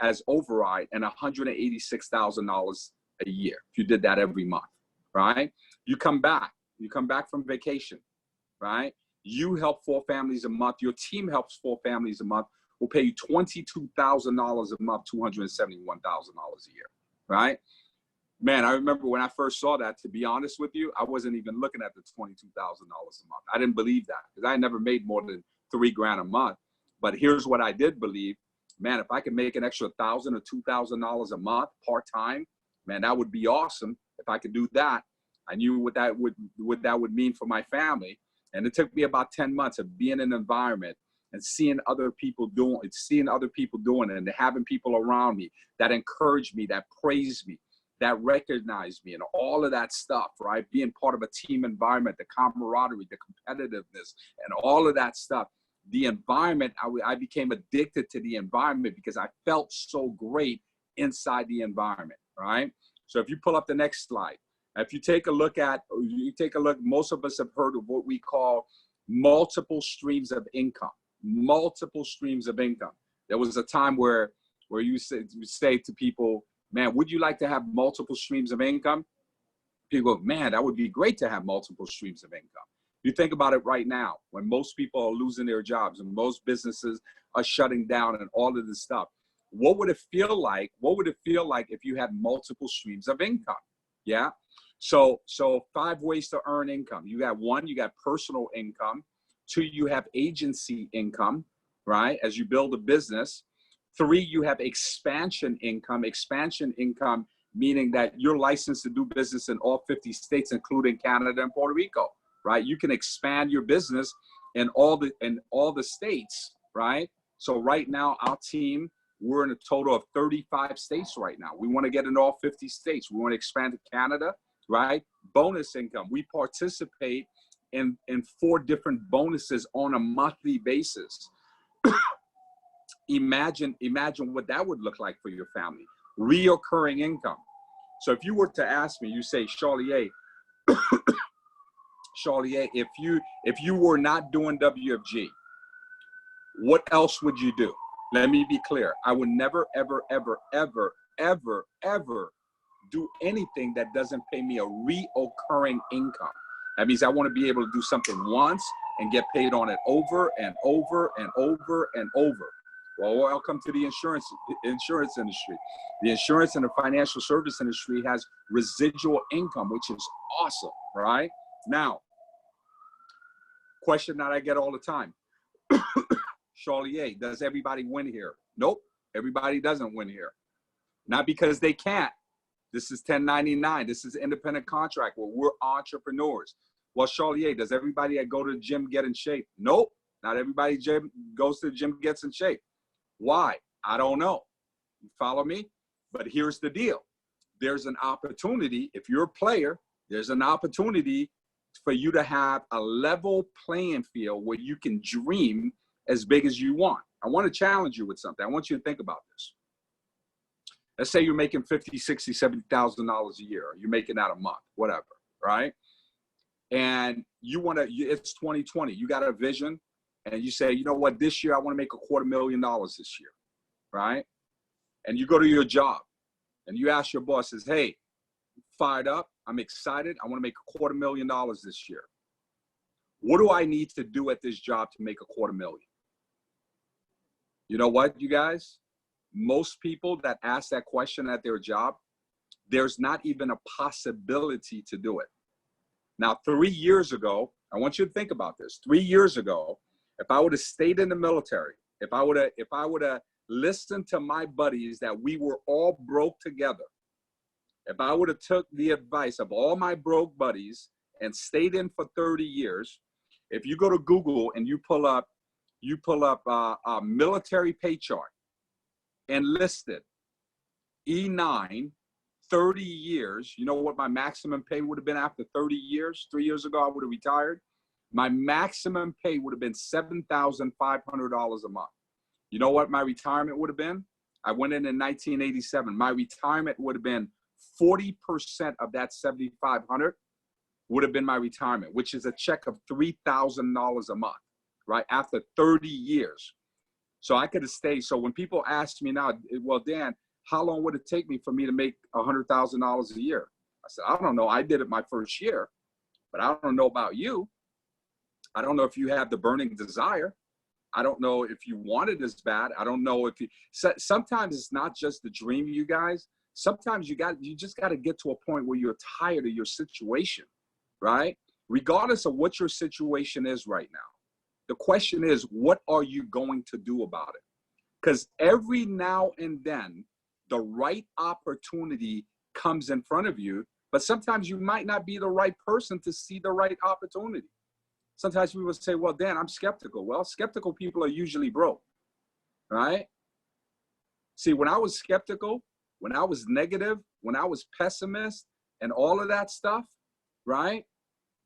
D: as override and $186,000 a year if you did that every month, right? You come back from vacation, right? You help 4 families a month. Your team helps 4 families a month. We'll pay you $22,000 a month, $271,000 a year, right? Man, I remember when I first saw that, to be honest with you, I wasn't even looking at the $22,000 a month. I didn't believe that because I never made more than $3,000 a month. But here's what I did believe. Man, if I could make an extra $1,000 or $2,000 a month part-time, man, that would be awesome. If I could do that, I knew what that would mean for my family. And it took me about 10 months of being in an environment and seeing other people doing it, and having people around me that encourage me, that praise me, that recognize me, and all of that stuff, right? Being part of a team environment, the camaraderie, the competitiveness, and all of that stuff. The environment, I became addicted to the environment because I felt so great inside the environment, right? So if you pull up the next slide, if you take a look, most of us have heard of what we call multiple streams of income. Multiple streams of income. There was a time where you say to people, man, would you like to have multiple streams of income? People go, man, that would be great to have multiple streams of income. You think about it right now, when most people are losing their jobs and most businesses are shutting down and all of this stuff. What would it feel like? What would it feel like if you had multiple streams of income? Yeah. So 5 ways to earn income. You got 1, you got personal income. 2, you have agency income, right? As you build a business. 3, you have expansion income. Expansion income, meaning that you're licensed to do business in all 50 states, including Canada and Puerto Rico, right? You can expand your business in all the states, right? So right now, our team, we're in a total of 35 states right now. We want to get in all 50 states. We want to expand to Canada, right? Bonus income. We participate in 4 different bonuses on a monthly basis. Imagine what that would look like for your family. Reoccurring income. So if you were to ask me, you say, Charlier, if you were not doing WFG, what else would you do? Let me be clear. I would never, ever, ever, ever, ever, ever do anything that doesn't pay me a reoccurring income. That means I want to be able to do something once and get paid on it over and over and over and over. Well, welcome to the insurance industry. The insurance and the financial service industry has residual income, which is awesome, right? Now, question that I get all the time. Charlier, does everybody win here? Nope, everybody doesn't win here. Not because they can't. This is 1099. This is independent contract where we're entrepreneurs. Well, Charlier, does everybody that go to the gym get in shape? Nope, not everybody goes to the gym gets in shape. Why? I don't know. You follow me? But here's the deal. There's an opportunity. If you're a player, there's an opportunity for you to have a level playing field where you can dream as big as you want. I want to challenge you with something. I want you to think about this. Let's say you're making $50,000, $60,000, $70,000 a year. You're making that a month, whatever, right? And you want to, it's 2020. You got a vision, and you say, you know what, this year I want to make $250,000 this year, right? And you go to your job, and you ask your boss, says, hey, fired up, I'm excited, I want to make $250,000 this year. What do I need to do at this job to make $250,000? You know what, you guys? Most people that ask that question at their job, there's not even a possibility to do it. Now, 3 years ago, I want you to think about this. 3 years ago, if I would have stayed in the military, if I would have listened to my buddies that we were all broke together, if I would have took the advice of all my broke buddies and stayed in for 30 years, if you go to Google and you pull up a military pay chart, enlisted, E9, 30 years, you know what my maximum pay would have been after 30 years? 3 years ago, I would have retired. My maximum pay would have been $7,500 a month. You know what my retirement would have been? I went in 1987. My retirement would have been 40% of that $7,500 would have been my retirement, which is a check of $3,000 a month, right? After 30 years. So I could have stayed. So when people ask me now, well, Dan, how long would it take me for me to make $100,000 a year? I said, I don't know. I did it my first year, but I don't know about you. I don't know if you have the burning desire. I don't know if you want it as bad. I don't know if you, sometimes it's not just the dream, you guys. Sometimes you just got to get to a point where you're tired of your situation, right? Regardless of what your situation is right now. The question is, what are you going to do about it? Because every now and then, the right opportunity comes in front of you, but sometimes you might not be the right person to see the right opportunity. Sometimes people say, well, Dan, I'm skeptical. Well, skeptical people are usually broke, right? See, when I was skeptical, when I was negative, when I was pessimist and all of that stuff, right?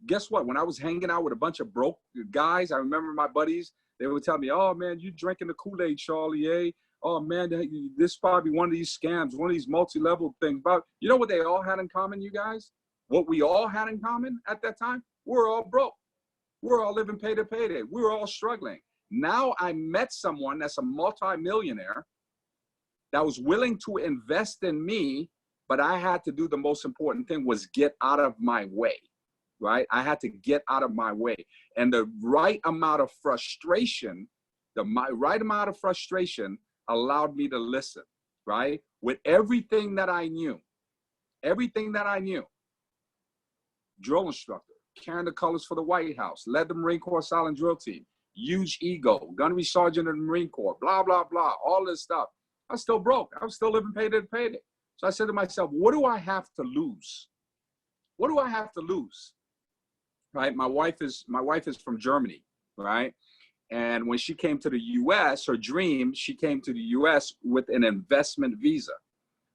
D: Guess what? When I was hanging out with a bunch of broke guys, I remember my buddies, they would tell me, oh, man, you drinking the Kool-Aid, Charlie, eh? Oh, man, this is probably one of these scams, one of these multi-level things. But you know what they all had in common, you guys? What we all had in common at that time? We're all broke. We're all living pay to payday. We're all struggling. Now I met someone that's a multi-millionaire that was willing to invest in me, but I had to do the most important thing was get out of my way, right? I had to get out of my way. And the right amount of frustration, right amount of frustration allowed me to listen, right? With everything that I knew, drill instructor, carrying the colors for the White House, led the Marine Corps Silent Drill Team, huge ego, gunnery sergeant in the Marine Corps, blah, blah, blah, all this stuff. I was still broke. I was still living payday to payday. So I said to myself, what do I have to lose? What do I have to lose? Right? My wife is from Germany, right? And when she came to the US, her dream, she came to the US with an investment visa,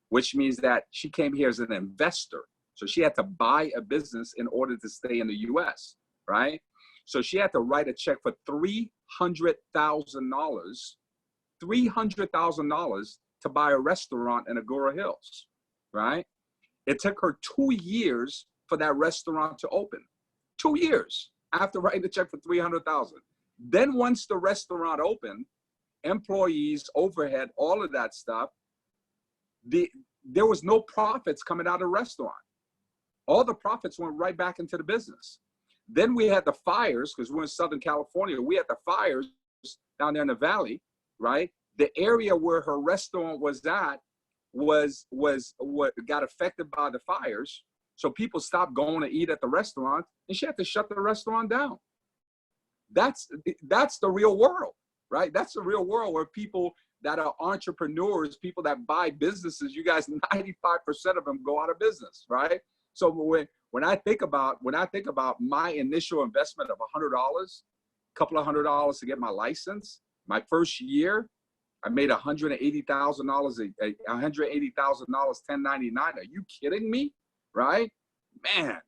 D: which means that she came here as an investor. So she had to buy a business in order to stay in the US, right? So she had to write a check for $300,000 to buy a restaurant in Agora Hills, right? It took her 2 years for that restaurant to open. 2 years after writing the check for $300,000. Then once the restaurant opened, employees, overhead, all of that stuff, there was no profits coming out of the restaurant. All the profits went right back into the business. Then we had the fires, because we're in Southern California. We had the fires down there in the valley, right? The area where her restaurant was at was what got affected by the fires. So people stopped going to eat at the restaurant, and she had to shut the restaurant down. That's the real world, right? That's the real world where people that are entrepreneurs, people that buy businesses, you guys, 95% of them go out of business, right? So when I think about my initial investment of $100, a couple of $100 to get my license, my first year, I made $180,000, $1099. Are you kidding me? Right? Man,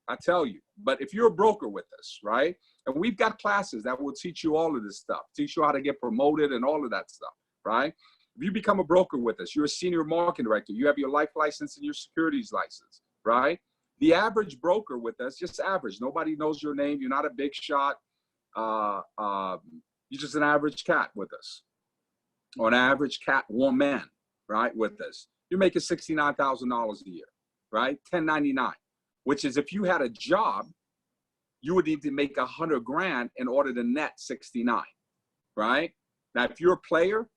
D: I tell you. But if you're a broker with us, right? And we've got classes that will teach you all of this stuff, teach you how to get promoted and all of that stuff, right? If you become a broker with us, you're a senior marketing director, you have your life license and your securities license, right? The average broker with us, just average, nobody knows your name, you're not a big shot, you're just an average cat with us, or an average cat woman, right, with us. You're making $69,000 a year, right? 1099, which is if you had a job, you would need to make 100 grand in order to net 69, right? Now, if you're a player,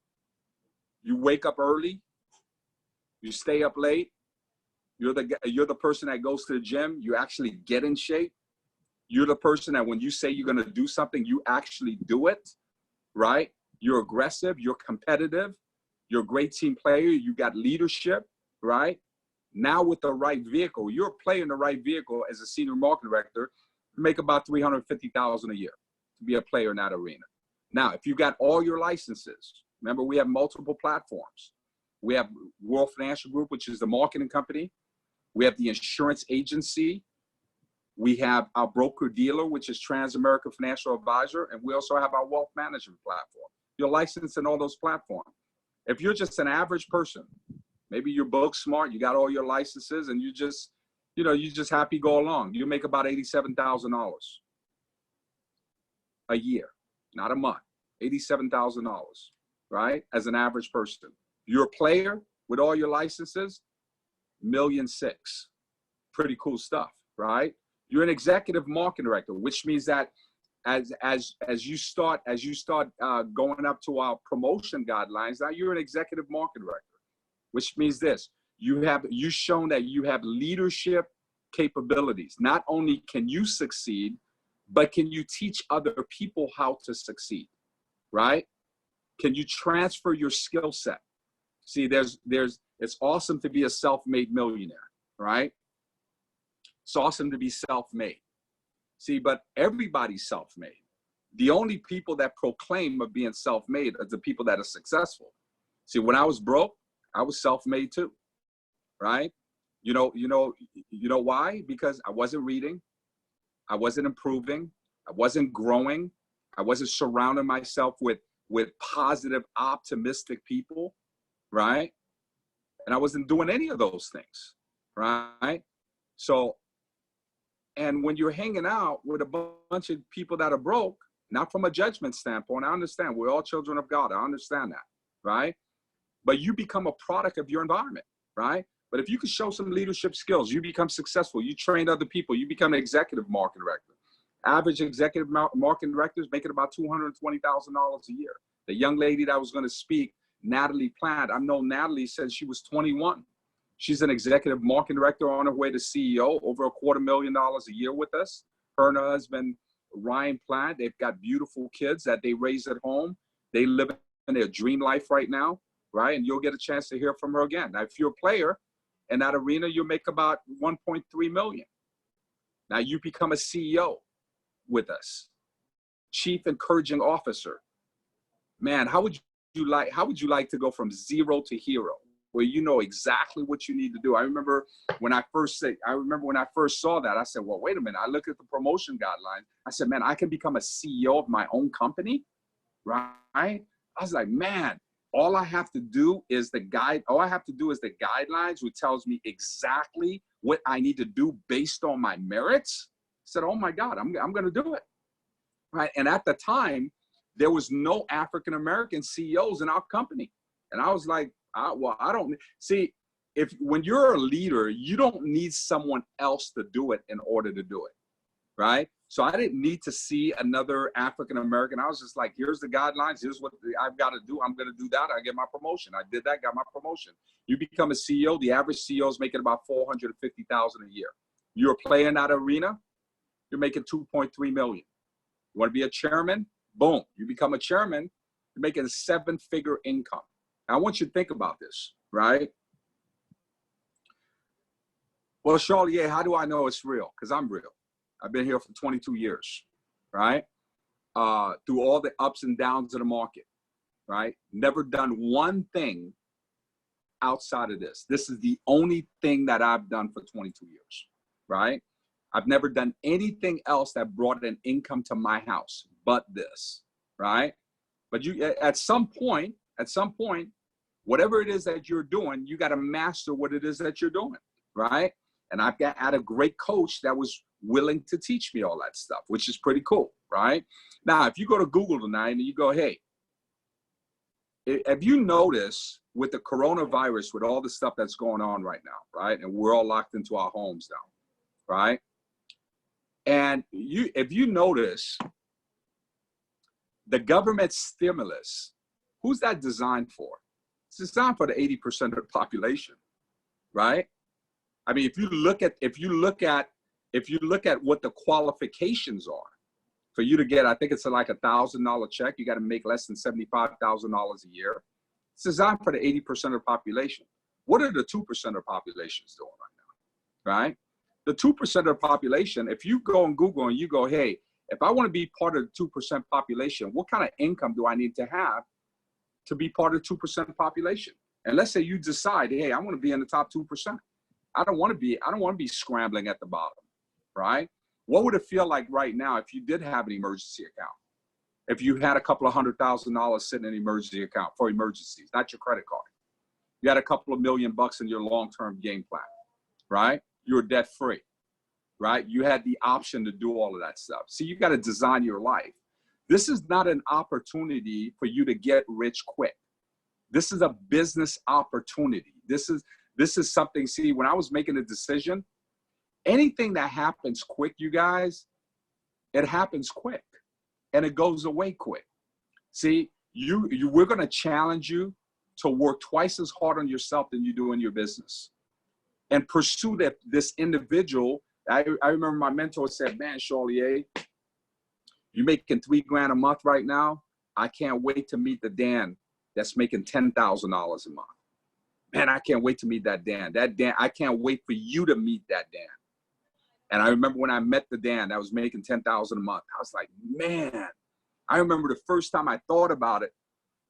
D: you wake up early, you stay up late, you're the person that goes to the gym, you actually get in shape. You're the person that when you say you're going to do something, you actually do it, right? You're aggressive, you're competitive, you're a great team player, you got leadership, right? Now with the right vehicle, you're a player in the right vehicle as a senior marketing director, you make about $350,000 a year to be a player in that arena. Now, if you got all your licenses, remember we have multiple platforms. We have World Financial Group, which is the marketing company. We have the insurance agency. We have our broker dealer, which is Transamerica Financial Advisor. And we also have our wealth management platform. You're licensed in all those platforms. If you're just an average person, maybe you're book smart, you got all your licenses, and you just happy go along. You make about $87,000 a year, not a month, $87,000, right? As an average person. You're a player with all your licenses, $1.6 million. Pretty cool stuff, right? You're an executive marketing director, which means that as you start going up to our promotion guidelines, now you're an executive marketing director, which means this: you've shown that you have leadership capabilities. Not only can you succeed, but can you teach other people how to succeed, right? Can you transfer your skill set? See, it's awesome to be a self-made millionaire, right? It's awesome to be self-made. See, but everybody's self-made. The only people that proclaim of being self-made are the people that are successful. See, when I was broke, I was self-made too, right? You know why? Because I wasn't reading, I wasn't improving, I wasn't growing, I wasn't surrounding myself with positive, optimistic people, right? And I wasn't doing any of those things, right? So, and when you're hanging out with a bunch of people that are broke, not from a judgment standpoint, I understand we're all children of God, I understand that, right? But you become a product of your environment, right? But if you can show some leadership skills, you become successful, you train other people, you become an executive marketing director. Average executive marketing directors making about $220,000 a year. The young lady that was going to speak, Natalie Plant, I've known Natalie since she was 21. She's an executive marketing director on her way to CEO, over $250,000 a year with us. Her and her husband, Ryan Plant, they've got beautiful kids that they raise at home. They live in their dream life right now, right? And you'll get a chance to hear from her again. Now, if you're a player in that arena, you'll make about $1.3 million. Now you become a CEO with us, Chief Encouraging Officer. Man, how would you like to go from zero to hero, where you know exactly what you need to do? I remember when I first saw that, I said, well, wait a minute. I looked at the promotion guidelines. I said, man, I can become a CEO of my own company, right? I was like, man, all I have to do is the guidelines, which tells me exactly what I need to do based on my merits. I said, oh my God, I'm going to do it, right? And at the time, there was no African-American CEOs in our company. And I was like, I don't see, when you're a leader, you don't need someone else to do it in order to do it, right? So I didn't need to see another African-American. I was just like, here's the guidelines. Here's what I've got to do. I'm going to do that. I get my promotion. I did that, got my promotion. You become a CEO. The average CEO is making about $450,000 a year. You're a player in that arena, you're making $2.3 million. You want to be a chairman? Boom. You become a chairman, you're making a 7-figure income. Now, I want you to think about this, right? Well, Charlie, how do I know it's real? Because I'm real. I've been here for 22 years, right? Through all the ups and downs of the market, right? Never done one thing outside of this. This is the only thing that I've done for 22 years, right? I've never done anything else that brought an income to my house but this, right? But at some point, Whatever it is that you're doing, you got to master what it is that you're doing, right? And I had a great coach that was willing to teach me all that stuff, which is pretty cool, right? Now, if you go to Google tonight and you go, hey, have you noticed with the coronavirus, with all the stuff that's going on right now, right? And we're all locked into our homes now, right? And if you notice, the government stimulus, who's that designed for? It's designed for the 80% of the population, right? I mean, if you look at what the qualifications are for you to get, I think it's like $1,000 check. You got to make less than $75,000 a year. It's designed for the 80% of the population. What are the 2% of the population doing right now, right? The 2% of the population, if you go on Google and you go, hey, if I want to be part of the 2% population, what kind of income do I need to have to be part of the 2% population? And let's say you decide, hey, I want to be in the top 2%. I don't want to be scrambling at the bottom, right? What would it feel like right now if you did have an emergency account? If you had a couple of $100,000 sitting in an emergency account for emergencies, not your credit card. You had a couple of $1 million in your long-term game plan, right? You're debt free, right? You had the option to do all of that stuff. See, you got to design your life. This is not an opportunity for you to get rich quick. This is a business opportunity. This is something, see, when I was making a decision, anything that happens quick, you guys, it happens quick and it goes away quick. See, we're going to challenge you to work twice as hard on yourself than you do in your business and pursue this individual. I remember my mentor said, man, Charlier, you're making $3,000 a month right now. I can't wait to meet the Dan that's making $10,000 a month. Man, I can't wait to meet that Dan. I can't wait for you to meet that Dan. And I remember when I met the Dan that was making $10,000 a month, I was like, man, I remember the first time I thought about it,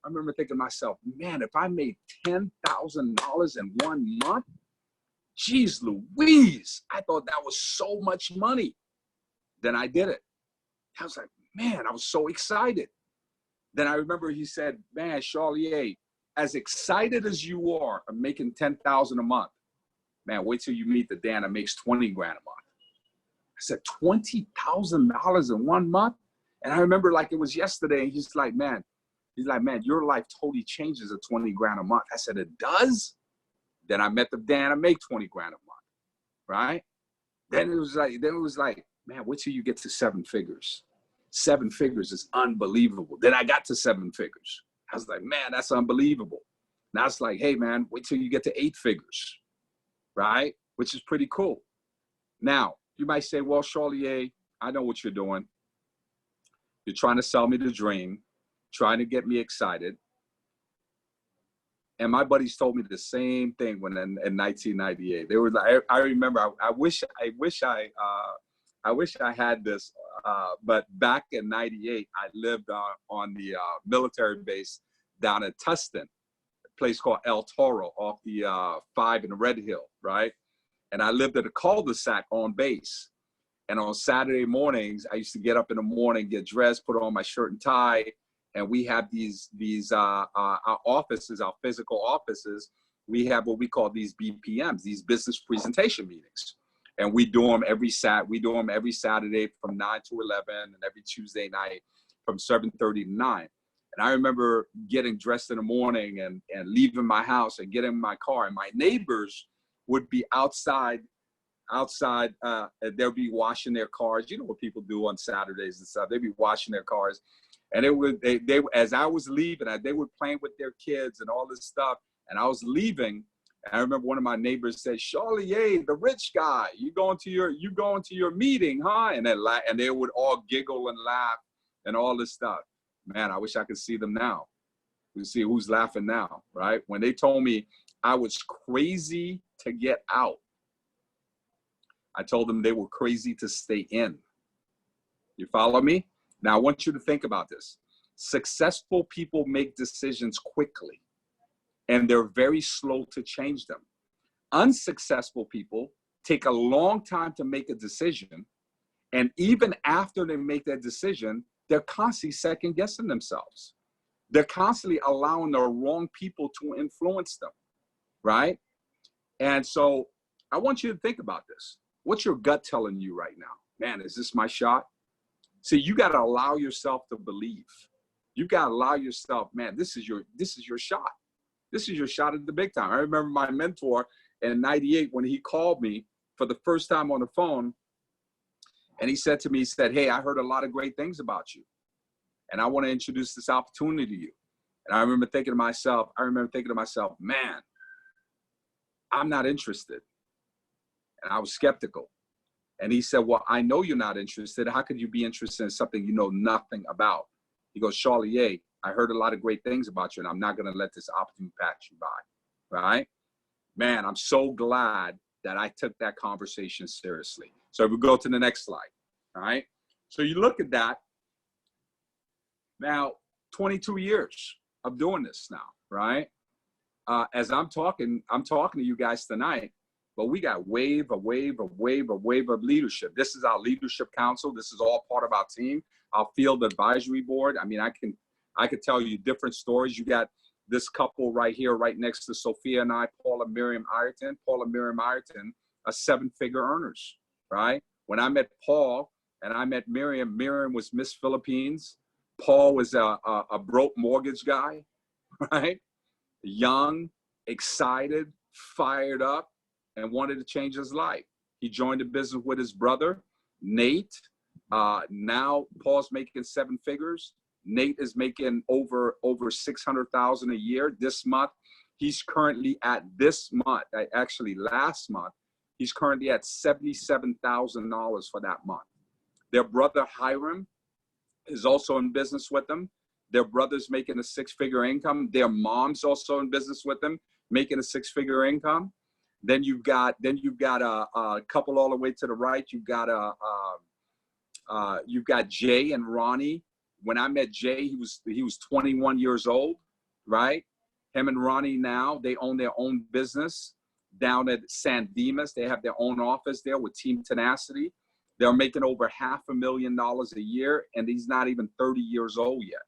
D: I remember thinking to myself, man, if I made $10,000 in 1 month, geez Louise, I thought that was so much money. Then I did it. I was like, man, I was so excited. Then I remember he said, man, Charlier, as excited as you are of making $10,000 a month, man, wait till you meet the Dan that makes $20,000 a month. I said, $20,000 in 1 month? And I remember like it was yesterday, and he's like, man, your life totally changes at $20,000 a month. I said, it does? Then I met the Dan that make $20,000 a month, right? Then it was like, man, wait till you get to 7 figures. 7 figures is unbelievable. Then I got to 7 figures. I was like, man, that's unbelievable. Now it's like, hey, man, wait till you get to 8 figures, right? Which is pretty cool. Now, you might say, well, Charlier, I know what you're doing. You're trying to sell me the dream, trying to get me excited. And my buddies told me the same thing when in 1998. They were like, I remember, I wish I had this, but back in 98, I lived on the military base down in Tustin, a place called El Toro off the 5 in Red Hill, right? And I lived at a cul-de-sac on base. And on Saturday mornings, I used to get up in the morning, get dressed, put on my shirt and tie. And we have our offices, our physical offices. We have what we call these BPMs, these business presentation meetings. And we do them every Saturday from 9 to 11 and every Tuesday night from 7:30 to 9. And I remember getting dressed in the morning and leaving my house and getting in my car. And my neighbors would be outside. They'll be washing their cars. You know what people do on Saturdays and stuff. They'd be washing their cars. And they as I was leaving, they were playing with their kids and all this stuff. And I was leaving. And I remember one of my neighbors said, Charlier, the rich guy, you going to your meeting, huh? And they would all giggle and laugh and all this stuff. Man, I wish I could see them now. We see who's laughing now, right? When they told me I was crazy to get out, I told them they were crazy to stay in. You follow me? Now, I want you to think about this. Successful people make decisions quickly, and they're very slow to change them. Unsuccessful people take a long time to make a decision, and even after they make that decision, they're constantly second-guessing themselves. They're constantly allowing the wrong people to influence them, right? And so I want you to think about this. What's your gut telling you right now? Man, is this my shot? See, you got to allow yourself to believe. You got to allow yourself, man, this is your shot. This is your shot at the big time. I remember my mentor in '98 when he called me for the first time on the phone, and he said to me, he said, hey, I heard a lot of great things about you, and I want to introduce this opportunity to you. And I remember thinking to myself, man, I'm not interested. And I was skeptical. And he said, well, I know you're not interested. How could you be interested in something you know nothing about? He goes, Charlie, I heard a lot of great things about you, and I'm not going to let this opportunity pass you by, right? Man, I'm so glad that I took that conversation seriously. So we go to the next slide, all right? So you look at that. Now, 22 years of doing this now, right? As I'm talking to you guys tonight, but we got wave of leadership. This is our leadership council. This is all part of our team, our field advisory board. I mean, I could tell you different stories. You got this couple right here, right next to Sophia and I, Paul and Miriam Ireton. Paul and Miriam Ireton are 7-figure earners, right? When I met Paul and I met Miriam, Miriam was Miss Philippines. Paul was a broke mortgage guy, right? Young, excited, fired up, and wanted to change his life. He joined the business with his brother, Nate. Now Paul's making 7 figures. Nate is making over 600,000 a year. This month, he's currently at last month, he's currently at $77,000 for that month. Their brother Hiram is also in business with them. Their brother's making a 6-figure income. Their mom's also in business with them, making a 6-figure income. Then you've got a couple all the way to the right. You've got Jay and Ronnie. When I met Jay, he was 21 years old, right? Him and Ronnie now, they own their own business down at San Dimas. They have their own office there with Team Tenacity. They're making over $500,000 a year, and he's not even 30 years old yet.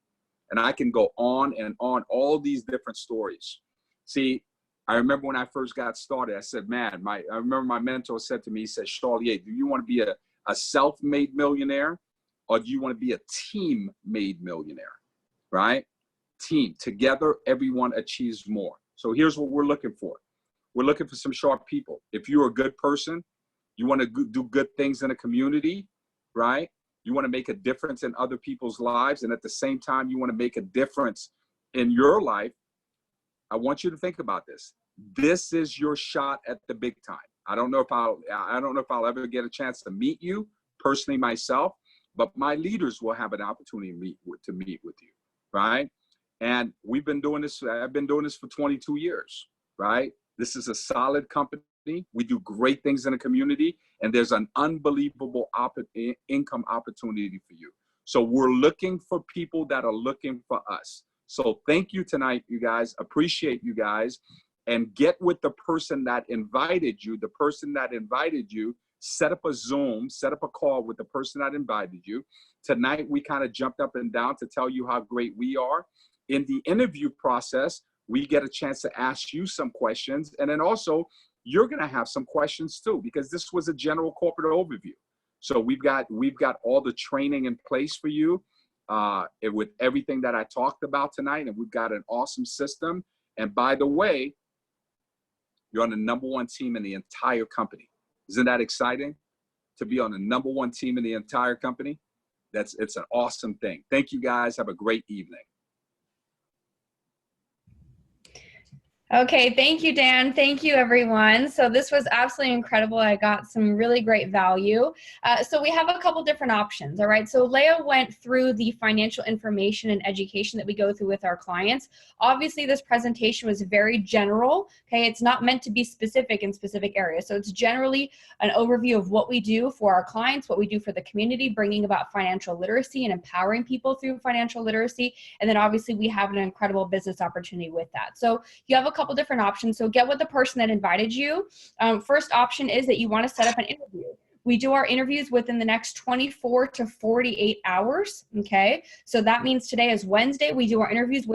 D: And I can go on and on, all these different stories. See, I remember when I first got started, I said, man, I remember my mentor said to me, he said, Charlie, do you want to be a self-made millionaire, or do you want to be a team-made millionaire, right? Team. Together, everyone achieves more. So here's what we're looking for. We're looking for some sharp people. If you're a good person, you want to do good things in a community, right? You want to make a difference in other people's lives, and at the same time, you want to make a difference in your life. I want you to think about this. This is your shot at the big time. I don't know if I'll ever get a chance to meet you personally myself, but my leaders will have an opportunity to meet with you, right? And we've been doing this. I've been doing this for 22 years, right? This is a solid company. We do great things in the community, and there's an unbelievable income opportunity for you. So we're looking for people that are looking for us. So thank you tonight, you guys. Appreciate you guys. And get with the person that invited you. The person that invited you, set up a Zoom, set up a call with the person that invited you. Tonight, we kind of jumped up and down to tell you how great we are. In the interview process, we get a chance to ask you some questions. And then also, you're going to have some questions too, because this was a general corporate overview. So we've got all the training in place for you with everything that I talked about tonight. And we've got an awesome system. And by the way, you're on the #1 team in the entire company. Isn't that exciting to be on the #1 team in the entire company? It's an awesome thing. Thank you guys. Have a great evening.
B: Okay, thank you, Dan. Thank you, everyone. So this was absolutely incredible. I got some really great value. So we have a couple different options, all right? So Leah went through the financial information and education that we go through with our clients. Obviously, this presentation was very general, okay? It's not meant to be specific in specific areas. So it's generally an overview of what we do for our clients, what we do for the community, bringing about financial literacy and empowering people through financial literacy. And then obviously we have an incredible business opportunity with that. So you have a couple different options. So get with the person that invited you. First option is that you want to set up an interview. We do our interviews within the next 24 to 48 hours, okay? So that means today is Wednesday. We do our interviews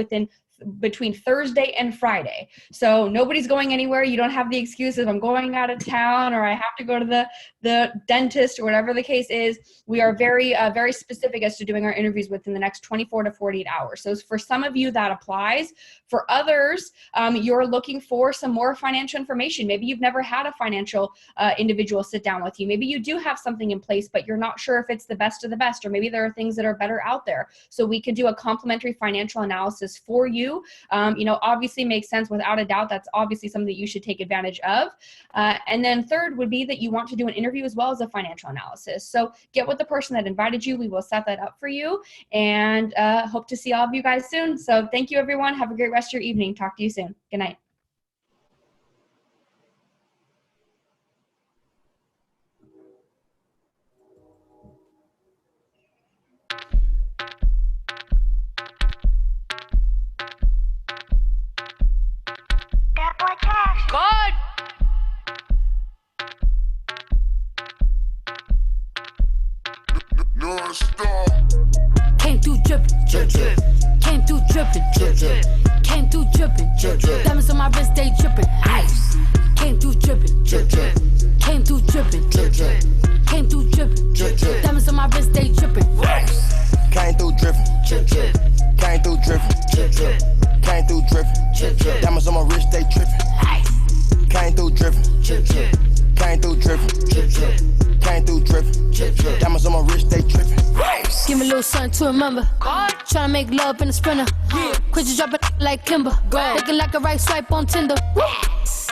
B: between Thursday and Friday. So nobody's going anywhere. You don't have the excuse of I'm going out of town or I have to go to the dentist or whatever the case is. We are very, very specific as to doing our interviews within the next 24 to 48 hours. So for some of you that applies. For others, you're looking for some more financial information. Maybe you've never had a financial individual sit down with you. Maybe you do have something in place, but you're not sure if it's the best of the best, or maybe there are things that are better out there. So we can do a complimentary financial analysis for you. Obviously makes sense without a doubt. That's obviously something that you should take advantage of. And then third would be that you want to do an interview as well as a financial analysis. So get with the person that invited you. We will set that up for you, and hope to see all of you guys soon. So thank you, everyone. Have a great rest of your evening. Talk to you soon. Good night.
A: God!
E: Came through drippin', drip, drip. Came through drippin', drip, drip. Came through drippin', drip, drip. Diamonds on my wrist, they drippin', ice. Came through drippin', drip, drip. Came through drippin', drip, drip. Came through drippin', drip, drip. Diamonds on my wrist, they drippin', ice.
F: Came through drippin', drip, drip. Came through drippin', drip, drip. Came through drippin', drip, drip. Diamonds on my wrist, they drippin', ice. Came through drippin', drip, drip. Came through drippin', drip, drip. Came through drippin', drip, drip. Diamonds on my wrist, they drippin', ice.
E: Give me a little something to remember. Tryna make love in a sprinter. Quit you dropping like Kimber. Looking like a right swipe on Tinder.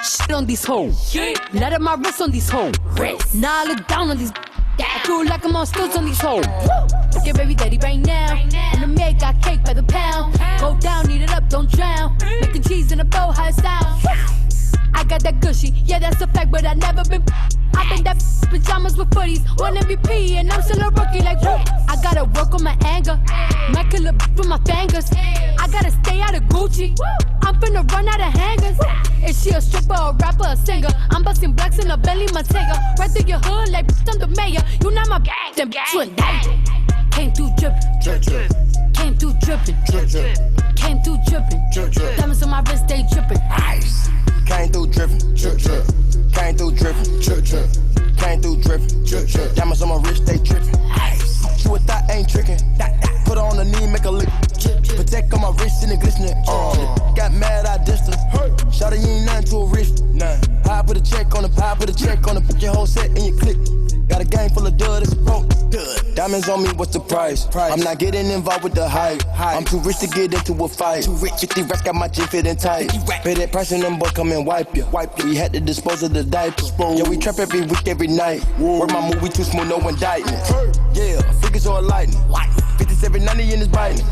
E: Shit on these hoes. Let up my wrist on these hoes. Now I look down on these. I feel like I'm on stilts on these hoes. Get baby daddy right now. And the maid got cake by the pound. Go down, eat it up, don't drown. Making cheese in a bow, how it sound. I got that gushy, yeah, that's a fact, but I never been. I've been that pajamas with footies, one MVP, and I'm still a rookie. Like, whoop. I gotta work on my anger, might kill a with my fingers. I gotta stay out of Gucci. I'm finna run out of hangers. Is she a stripper, a rapper, a singer? I'm busting blacks in a Bentley Montega. Right through your hood, like I'm the mayor. You not my gang, then you indicted. Came through drippin', drip, drip. Came through drippin', drip, drip. Came through drippin', drip, drip. Diamonds on my wrist, they drippin', ice.
F: Came through drippin', drip, drip. Came through drippin', drip, drip. Came through drippin', drip, drip. Diamonds on my wrist, they drippin', ice. She a thought ain't trickin'. Put her on the knee, make her lick. Protect on my wrist and it glistening. Got mad, I dissed her. Shawty, you ain't nothing to a wrist. I put a check on the put your whole set in your click. Got a game full of dud, it's a broke dud. Diamonds on me, what's the price? I'm not getting involved with the hype. I'm too rich to get into a fight. 50 racks got my jean fitting tight. Pay that price and them boys come and wipe you. We had to dispose of the diapers. Yeah, we trap every week, every night. Work my movie too smooth, no indictment. Yeah, figures all lightning. 57, 90 in his biting.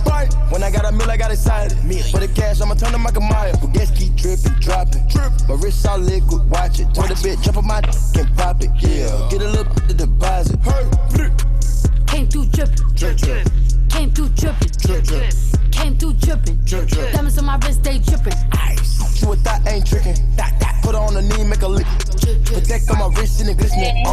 F: When I got a meal, I got excited. For the cash, I'ma turn them like a mile. But gas keep dripping, dropping. My wrist all liquid, watch it. Told a bitch, jump on my and pop it. Yeah, get a little to deposit.
E: Came through drippin', drip, drip. Came through drippin', drip, drip. Came through drippin', drip, drip. Diamonds on my wrist, they drippin', ice.
F: She a thought ain't trickin'. Put her on the knee, make her lick. Protect on my wrist and it glistening.